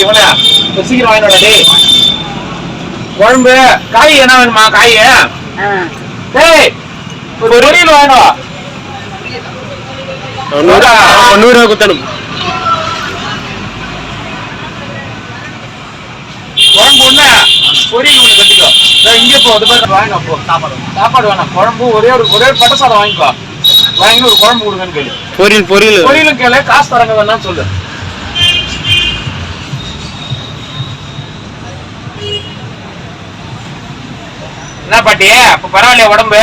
இவனா சீக்கிரம் வாங்கினோட. டேய் குழம்பு காய் என்ன வேணுமா? காய் டேய் ஒரு பொரியல் வேணும். 100 ரூபா குத்தணும். குழம்பு ஒண்ணு பொரியல் ஒண்ணு கட்டிக்கோ. இங்கே போ, அது மாதிரி வாங்க போ. சாப்பாடு வேணாம், குழம்பு ஒரே ஒரு பட்டை சாதம் வாங்கிக்கோ. வாங்கி ஒரு குழம்பு கொடுங்கன்னு கேளு. பொரியலும் கேளு, காசு தரங்க வேணாம்னு சொல்லு. என்ன பாட்டி அப்ப பரவாயில்லையா உடம்பு?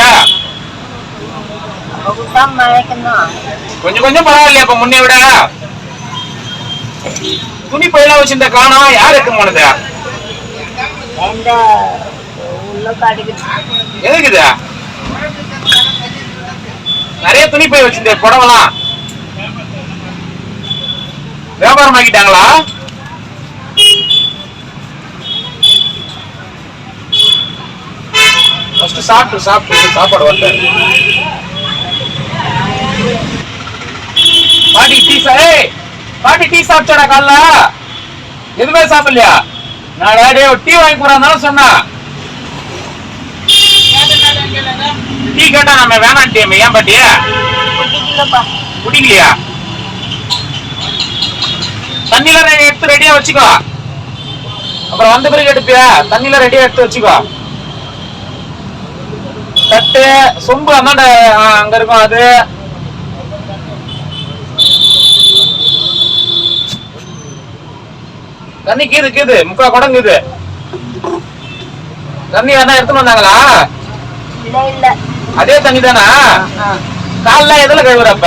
கொஞ்சம் கொஞ்சம் பரவாயில்லையா இப்ப முன்னே விட? துணி பையெல்லாம் வச்சிருந்த காணோம், யார் எடுத்து போனது? எதுக்குது? நிறைய துணி பை வச்சிருந்த புடவெல்லாம் வியாபாரம் ஆக்கிட்டாங்களா? சாப்பாடு வந்து பாட்டி டீ சாப்பிட்டாடா காலைல? எதுவுமே சாப்பிடலையா? நான் டீ வாங்கி போறான்னு சொன்னா டீ கேட்டா நம்ம வேணான்ட்டே. ஏன் பாட்டி குடிக்கலையா? தண்ணில எடுத்து ரெடியா வச்சுக்கோ, அப்புறம் வந்த பிறகு எடுப்பியா? தண்ணில ரெடியா எடுத்து வச்சுக்கோ. தட்டு சொம்பு அந்தாண்ட அங்க இருக்கும். அது தண்ணி கீது முக்கா குடங்குது. தண்ணி யாரா எடுத்துன்னு வந்தாங்களா? அதே தண்ணி தானா? கால்ல எதுல கழுவுறப்ப?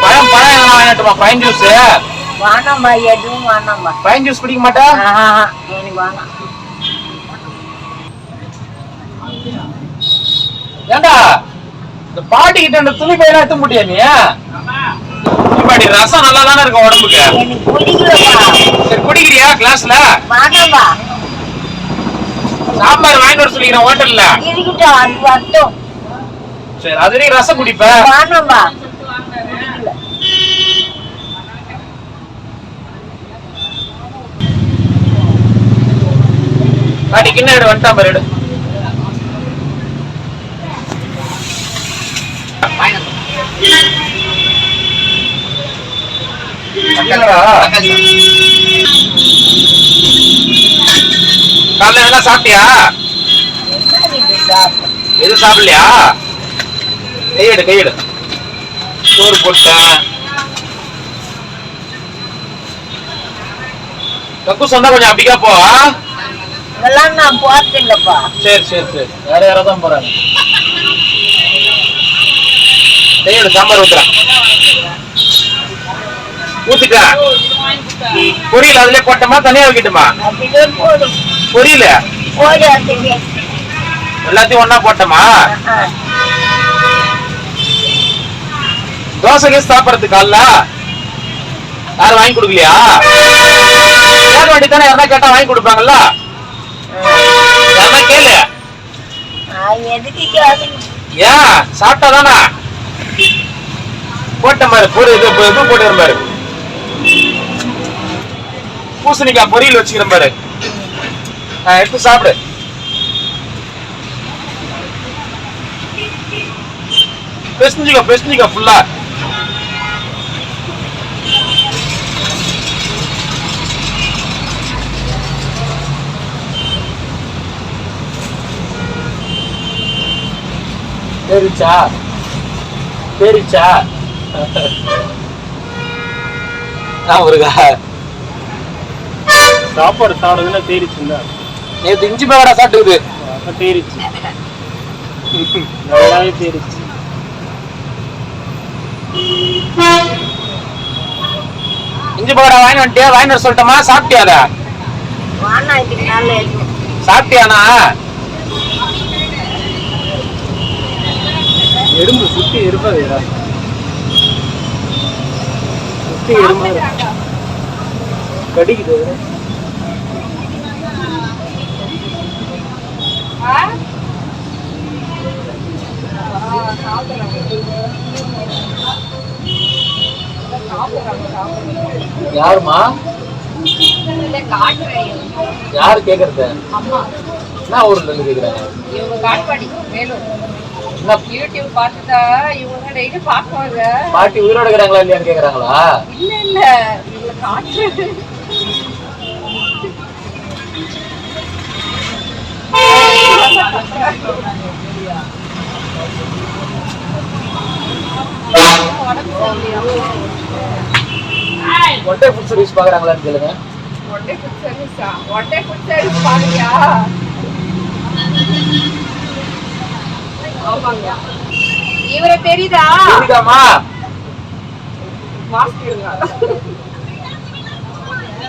பழம் எதனா வாங்கிட்டுமா? பைன் ஜூஸ் பைன் ஜூஸ் குடிக்க மாட்டா? ஏண்டா இந்த பாட்டி கிட்ட இந்த துணி பையெல்லாம் எடுத்து முடியா நீ? பாட்டி ரசம் நல்லா தானே இருக்கும் உடம்புக்கு. சரி குடிக்கிறியா கிளாஸ்ல? சாம்பார் வாங்கிட்டு வர சொல்லிக்கிறேன் ஹோட்டல்ல. சரி அது நீ ரசம் குடிப்ப? பாட்டி கிண்ண எடு, வந்துட்டான் பாரு. எடு காலைல எல்லாம் சாப்பிட்டியா? எதுவும் சாப்பிடலையா? கையெடு சோறு போட்டேன். கக்கு சொன்னா கொஞ்சம் அப்படிக்கா போ. நான் போறது இல்லப்பா. சரி வேற யாராவது போறாங்க. கையெடு சாம்பார் ஊத்துறேன். ஊத்துட்டா பொரியல் அதுல போட்டோமா தனியா வைக்கட்டுமா? பொரியல எல்லாத்தையும் ஒன்னா போட்டோமா? தோசை கேஸ் சாப்பிடறதுக்கு காலைல யாரும் வாங்கி கொடுக்கலையா? கேட்க வேண்டியதானே, யாரா கேட்டா வாங்கி கொடுப்பாங்கல்ல? யாரா கேளு. ஏன் சாப்பிட்டாதானா? போட்ட மாதிரி போட்டு பாரு. பூசணிக்காய் பொரியல் வச்சுக்கிறேன் பாரு. எடுத்து சாப்பிடு. பெஸ்னிக்கோ ஃபுல்லா. பேரிச்சா அவருக்கா சாப்பாடு சாப்பிடுறதுன்னா தேரிச்சுங்களா? நேற்று இஞ்சி பகடா சாப்பிட்டுக்குது. தேரிச்சு நல்லாவே தேரிச்சு. இஞ்சி பகடா வாங்கி வர சொல்லட்டமா? சாப்பிட்டியாத? சாப்பிட்டியானா? எறும்பு சுத்தி இருப்பாது, சுத்தி எறும்பு கடிக்குது. யாருமா? யாரு கேக்குறது? என்ன ஊர்ல இருந்து கேக்குறாங்க? யூடியூப் பார்த்துட்டா இவங்க டெய்லி பாக்குவாங்க. பாட்டி உயிரோட இருக்கிறாங்களா இல்லையான்னு கேக்குறாங்களா? இல்ல இவங்க காட்டுறது ஒன் டே ஃபுட் சர்வீஸ் பாக்குறாங்களான்னு கேளுங்க. ஒன் டே ஃபுட் சர்வீஸா? ஒன் டே ஃபுட் சர்வீஸ் பாக்குறியா? ஆமாங்க. இவரை தெரியுதா? தெரியுதாமா? மாஸ்க் இருங்க.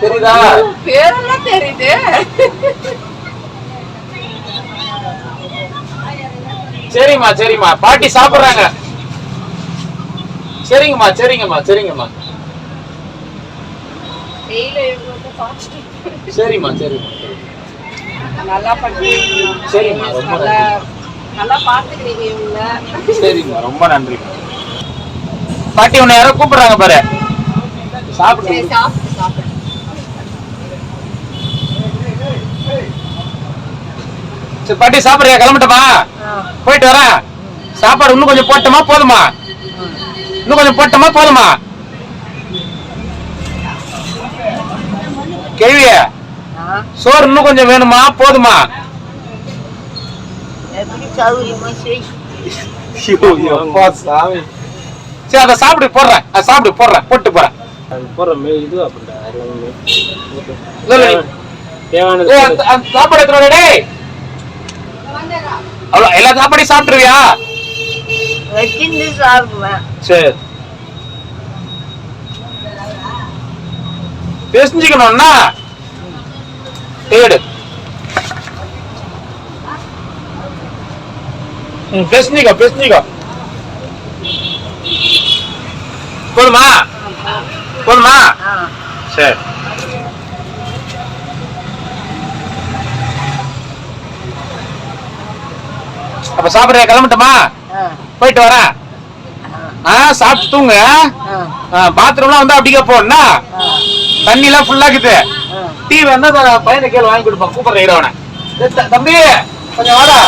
தெரியுதா? பேரெல்லாம் தெரியுது. சரிம்மா பாட்டி சாப்பிடுறாங்க. சரிங்கம்மா சரிம்மா நல்லா பண்ணுறீங்க. சரிம்மா, ரொம்ப நல்லா பாத்துக்கிறீங்க இவங்க. சரிம்மா, ரொம்ப நன்றி. பாட்டி உன்னை யாரோ கூப்பிடுறாங்க பாரு. சாப்பிடு. சாப்பிடு. சரி பாட்டி சாப்பிடுறியா? கிளம்பட்டமா? போயிட்டு வரேன். சாப்பாடு இன்னும் கொஞ்சம் போட்டோமா போதுமா? இன்னும் கொஞ்சம் போட்டோமா போதுமா? கேள்விய சோறு இன்னும் கொஞ்சம் வேணுமா போதுமா? சரி அதை சாப்பிடு போடுறேன் போட்டு போறேன். இது அப்படின்டா சாப்பாடு எடுத்துட்டு டேய். அவ்வளோ எல்லா சாப்பாடையும் சாப்பிட்டுருவியா? சரி பேசிக்கணும்னா தேடு. பேசிக்கோ போதுமா? சரி அப்ப சாப்பிடுற கிளம்பட்டுமா? போயிட்டு வரேன். சாப்பிட்டு தூங்க. பாத்ரூம்லாம் வந்து அப்படியே போனா தண்ணி எல்லாம் ஃபுல்லாக்குது. டீ வேணா பையனை கேள்வி வாங்கி கொடுப்பான். கூப்பிடுற இடவன தம்பி கொஞ்சம் வாடா.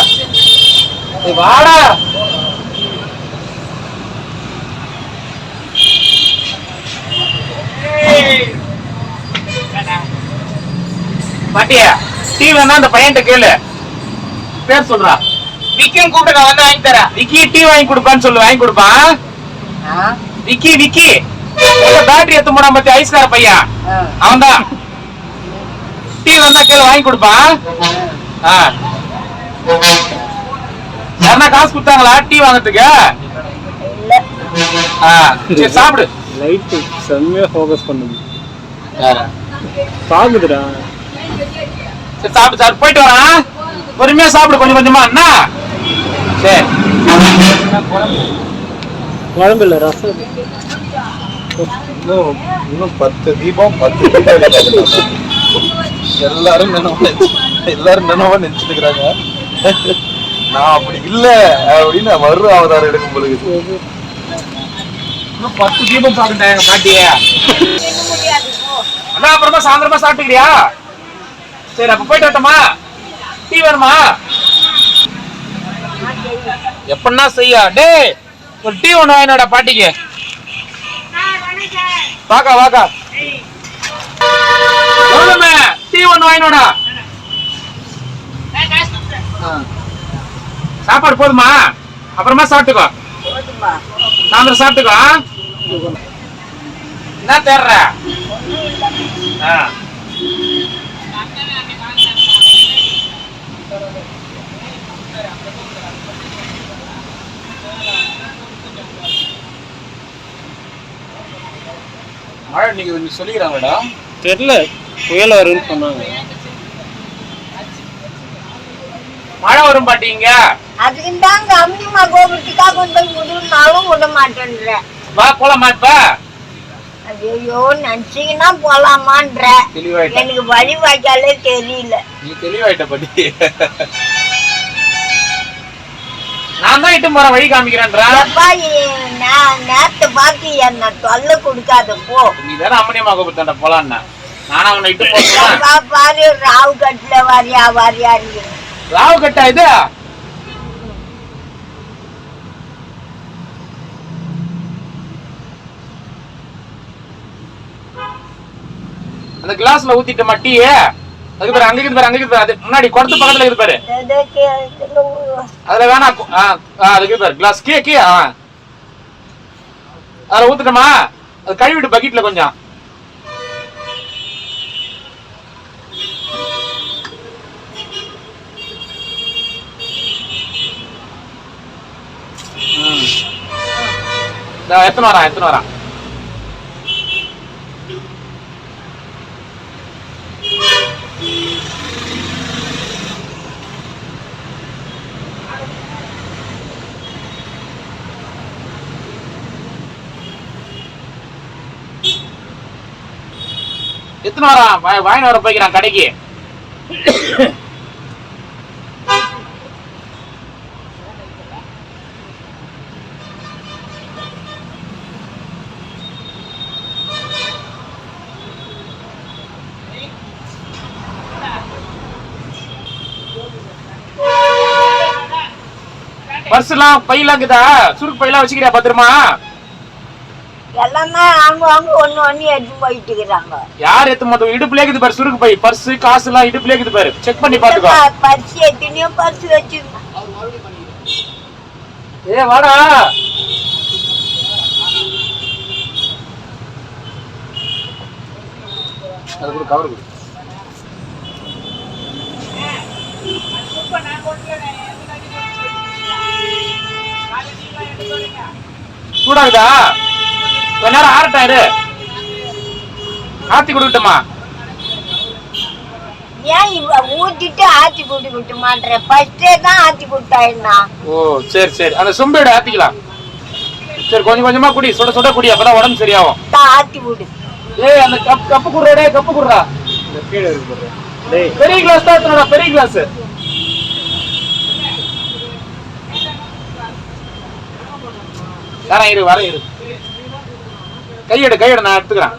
பாட்டியா டீ வேணா அந்த பையன்கிட்ட கேளு. பேர் சொல்றா. விக்கியும் கூப்பிட்டு நான் வந்து வாங்கி தரேன். விக்கி டீ வாங்கி கொடுப்பான்னு சொல்லு. வாங்கி கொடுப்பான். விக்கி பேட்டரி எத்து போனா பத்தி ஐஸ்கார பையன் அவன் தான். டீ வந்தா கேளு வாங்கி கொடுப்பான். யாருன்னா காசு கொடுத்தாங்களா டீ வாங்கறதுக்கு? சரி சாப்பிடு. லைட்டு செம்மையா ஃபோக்கஸ் பண்ணுது. சாப்பிடுடா. சரி சாப்பிடு போயிட்டு வரேன். பொறுமையா சாப்பிடு கொஞ்சம் கொஞ்சமா. என்ன சரி குழம்பு இல்ல ரசம். இன்னும் 10 தீபம் எல்லாரும் நினைவா நினைச்சிட்டு இருக்கிறாங்க. நான் அப்படி இல்ல அப்படின்னு மறு அவதாரம் எடுக்கும் பொழுது இன்னும் 10 தீபம் பாக்குறேன் பாட்டிய. அண்ணா அப்புறமா சாயந்தரமா சாப்பிட்டுக்கிறியா? சரி அப்ப போயிட்டு வரட்டுமா? டீ வேணுமா? எப்படின்னா செய்யா டே ஒரு டீ ஒன்று வாங்கினோட பாட்டிக்கு. வாக்கா வாக்கா. கௌதமே டீ ஒன்று வாங்கினோடா. சாப்பாடு போதுமா? அப்புறமா சாப்பிட்டுக்கோ. சாயந்தரம் சாப்பிட்டுக்கோ. என்ன தேடுற? மழை இன்னைக்கு சொல்லிக்கிறாங்கடா. தெரியல, புயல் வரும்னு சொன்னாங்க. மழை வரும் பாட்டிங்க. அதுக்கு தாங்க அம்மிமா கோபுரத்துக்காக கொண்டு போய் விடுனாலும் விட மாட்டேன்ற. வா போலாமா இப்ப? ஐயோ நினைச்சீங்கன்னா போலாமான்ற. எனக்கு வழி வாய்க்காலே தெரியல. நீ தெளிவாயிட்ட பாட்டி. நான் தான் இட்டு போறேன், வழி காமிக்கிறேன்றா. நேரத்தை பார்த்து என்ன தொல்லை கொடுக்காத போ. நீ தானே அம்மனியம்மா கோபுரத்தாண்ட போலான்னா நானும் அவனை இட்டு போறேன். பாரு ராவு கட்டுல வாரியா வாரியா இருக்கு. ராவு கட்டா இது? அந்த கிளாஸ்ல ஊத்திட்ட மட்டி. அதுக்கு பாரு, அங்க இருக்குது பாரு, அங்க இருக்குது பாரு. அது முன்னாடி குடத்து பக்கத்துல இருக்குது பாரு. அதுல வேணா அதுக்கு பாரு கிளாஸ் கீ கீ. அதுல ஊத்துட்டமா? அது கழுவிட்டு பக்கெட்ல கொஞ்சம். எத்தனை வரா எத்தனை வரா? எத்தனை வரா? வாங்கின வர போய்க்கிறான் கடைக்கு. பர்ஸ்லாம் பையெல்லாம் இருக்குதா? சுருக்கு பையெல்லாம் வச்சுக்கிறியா பத்திரமா? எல்லாமே அவங்க ஒண்ணு ஒண்ணு எடுத்து போயிட்டு இருக்கிறாங்க. யார் எடுத்து மாட்டோம்? இடுப்புல இருக்குது பாரு சுருக்கு பை. பர்ஸ் காசு எல்லாம் இடுப்புல இருக்குது பாரு. செக் பண்ணி பாத்துக்கோ. பர்ஸ் எத்தனையோ பர்ஸ் வச்சிருந்தேன். ஏ வாடா. அது கூட கவர் கொடு. சூடாகுதா? கொஞ்ச நேரம் ஆறட்டாயிரு. ஆத்தி கொடுக்கட்டுமா? ஏன் ஊத்திட்டு ஆத்தி கொடுக்க மாட்டேன்? ஃபர்ஸ்டே தான் ஆத்தி கொடுத்தாயிருந்தா. ஓ சரி சரி. அந்த சொம்பேடு ஆத்திக்கலாம். சரி கொஞ்சம் கொஞ்சமா குடி, சுட சுட குடி, அப்பதான் உடம்பு சரியாகும். ஆத்தி விடு. ஏய் அந்த கப்பு குடுறா, கப்பு குடுறா. கீழே இருக்கு. பெரிய கிளாஸ் தான் எடுத்துடா, பெரிய கிளாஸ். வரேன் இரு, வரேன் இரு. கையெடு கையெடு, நான் எடுத்துக்கிறேன்.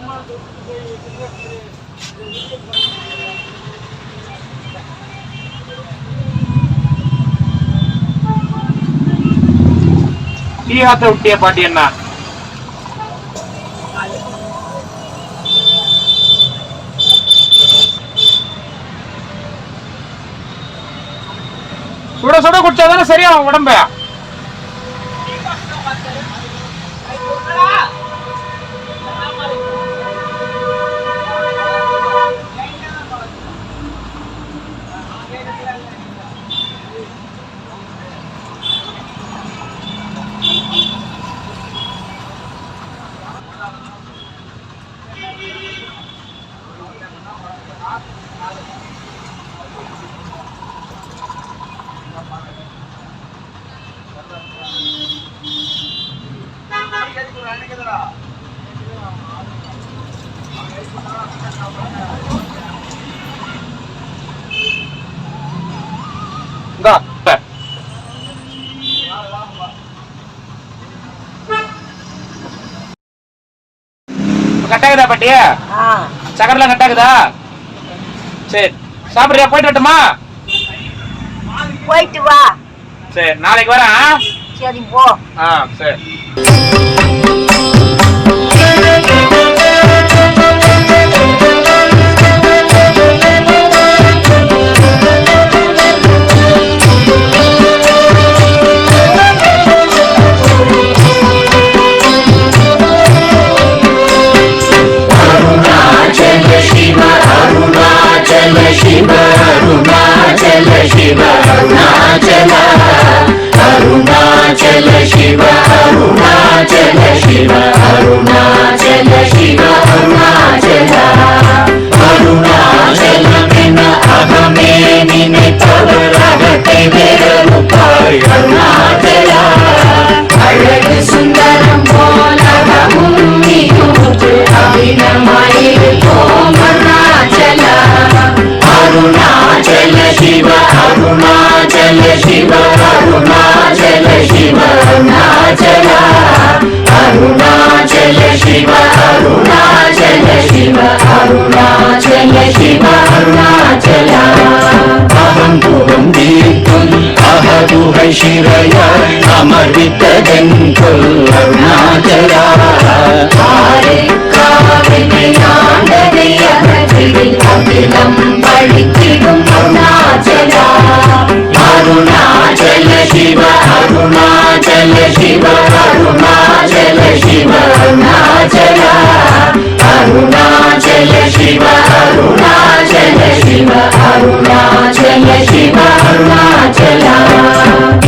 டீ ஆத்த விட்டிய பாட்டி என்ன? சுட சுட குடிச்சாதானே சரியாகும் உடம்ப. கட்டாகுதா பாட்டி? சக்கரெல்லாம் கட்டாகுதா? சரி சாப்பிடுறியா? போயிட்டு வரட்டுமா? போயிட்டு வா. சரி நாளைக்கு வரேன். சரி போ. சரி. அழகு சுந்தரம் போலகமும் நீயூற்று அபிநமாயிருப்போம் அருணாச்சலா. அருணாச்சல சிவ அருணாச்சல சிவ அருணாச்சல சிவ அருணாச்சலா. அருணாச்சல சிவ அருணாச்சல சிவ அருணாச்சல சிவ அருணாச்சலா. அகம் புகம் தீர்க்கும் அகதுகை சிறைய அமர்வித்ததென் கொல் அருணாச்சலா. ஆறுக்காவினை ஆண்டதை அகற்றிடில் அகிலம் பழித்திடும் அருணாச்சலா. அருணாச்சல சிவ அருணாச்சல சிவ அருணாச்சல சிவ அருணாச்சலா. அருணாச்சல சிவ அருணாச்சல சிவ அருணாச்சல சிவ அருணாச்சலா.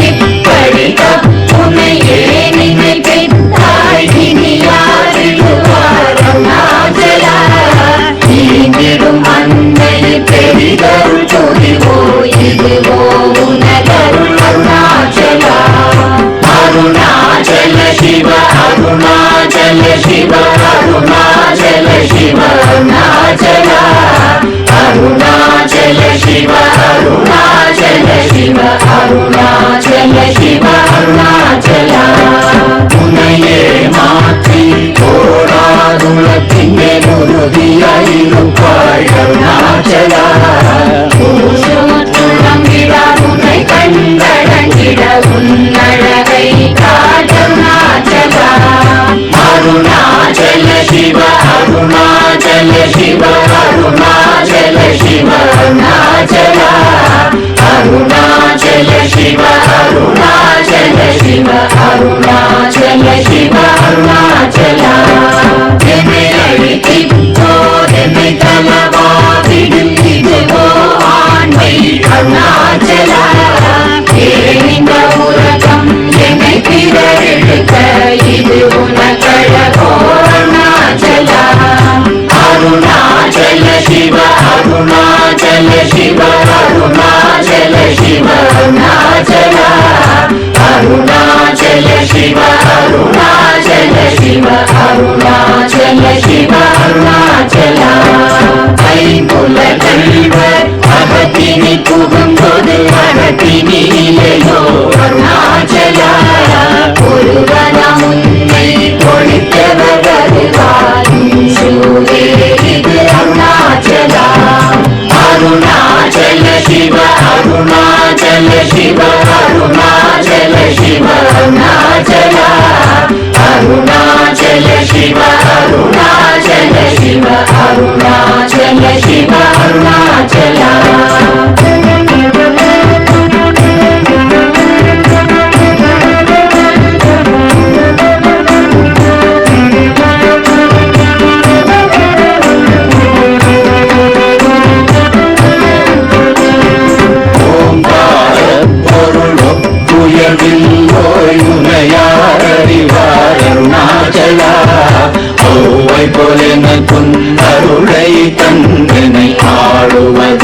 இப்படி தப்புனையே நினைத்தாய் இனி யாரிடுவார் அருணாச்சலா. நீங்கிடும் அன்னை பெரிதருள் துதிவோ இதுவோ உனதருள் அருணாச்சலா. அருணாச்சல சிவ அருணாச்சல சிவ அருணாச்சல சிவ அருணாச்சலா. அருணாச்சல சிவ அருணாச்சல சிவ அருணாச்சல சிவ அருணாச்சலா. உன்னையே மாற்றி போராதுலத்தின் உறுதியாயிருப்பாய் அருணாச்சலா. உன்னை கண்டடங்கிட உன்னழகை காட்டருணாச்சலா. அருணாச்சல சிவ அருணாச்சல சிவ அருணாச்சல சிவ அருணாச்சலா. அருணாச்சல சிவ அருணாச்சல சிவ அருணாச்சல சிவ அருணாச்சலா. என்னை அழித்திப்போதென்னை தலவாவிடும் இதுவோ ஆண்மை அருணாச்சலா. ஏனிந்த உலகம் என்னை பிறரெடுக்க இது உனக்கழகோ அருணாச்சலா. அருணாச்சல சிவ அருணாச்சல சிவ அருணாச்சல சிவ அருணாச்சலா. அருணாச்சல சிவ அருணாச்சல சிவ அருணாச்சல சிவ அருணாச்சலா. ஐம்புல கல்வர் அகத்தினி புகும்போது அகத்தினிலையோ அருணாச்சலா. ஒருவரம் உன்னை ஒழித்தவர் வருவார் சூரே இது அருணாச்சலா. அருணாச்சல சிவ அருணாச்சல சிவ அருணாச்சல சிவ அருணாச்சலா. அருணாச்சல சிவ அருணாச்சல சிவ அருணாச்சல சிவ அருணாச்சலா. அருணாச்சலா. ஒவ்வை போல அருளை தந்தனை ஆளுவது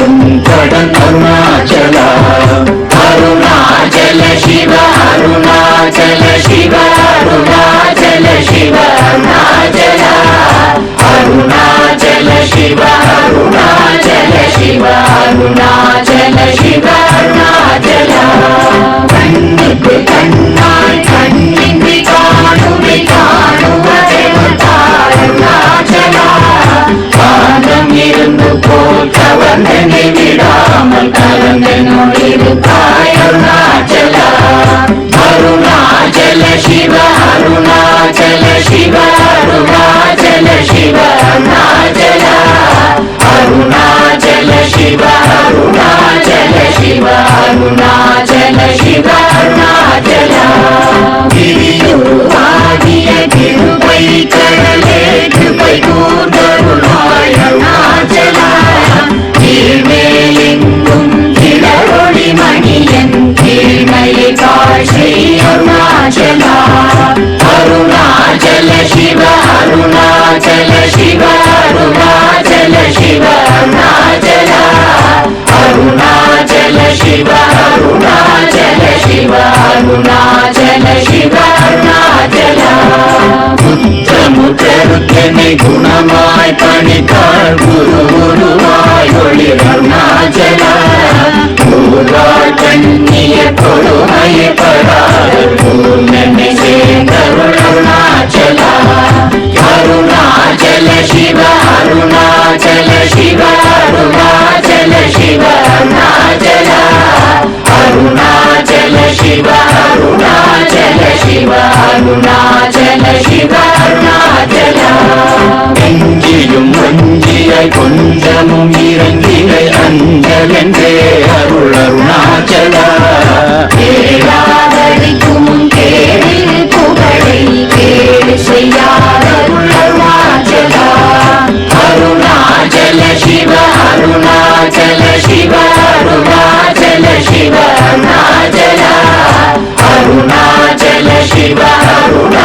ಶಿವ ಅರುಣಾಚಲ ಶಿವ ಅರುಣಾಚಲ கிரியுருவாகிய கிருபை கடலே கிருபை கூர்ந்தருளாய் அருணாச்சலா கீழ்மேலெங்கும் கிளரொளி மணியன் கீழ்மையை காட்சி அருணாச்சலா அருணாச்சல சிவ அருணாச்சல சிவ அருணாச்சல சிவ அருணாச்சலா அருணாச்சல சிவ அருணாச்சல சிவ அருணாச்சல சிவ அருணாச்சலா புத்தமுத்தருத்தனை குணமாய் பணித்தாள் குருவாய் ஒளி அருணாச்சலா கூறாள் கண்ணிய கொடுமையை படாத பூர்ணனை சேர்ந்தருள் அருணாச்சலா அருணாச்சல சிவ அருணாச்சல சிவ அருணாச்சல சிவ அருணாச்சலா அருணாச்சல சிவ அருணாச்சல சிவ அருணாச்சல சிவ அருணாச்சலா எங்கியும் வஞ்சியாய் கொஞ்சமும் இறங்கினை அஞ்சலென்றே அருள் அருணாச்சலா கேளாதடிக்கும் கேளில் புகழை கேடு செய்யாத அருள் அருணாச்சலா அருணாச்சல சிவ அருணாச்சல சிவ அருணாச்சல சிவ அருணாச்சலா அருணாச்சல சிவ அருணா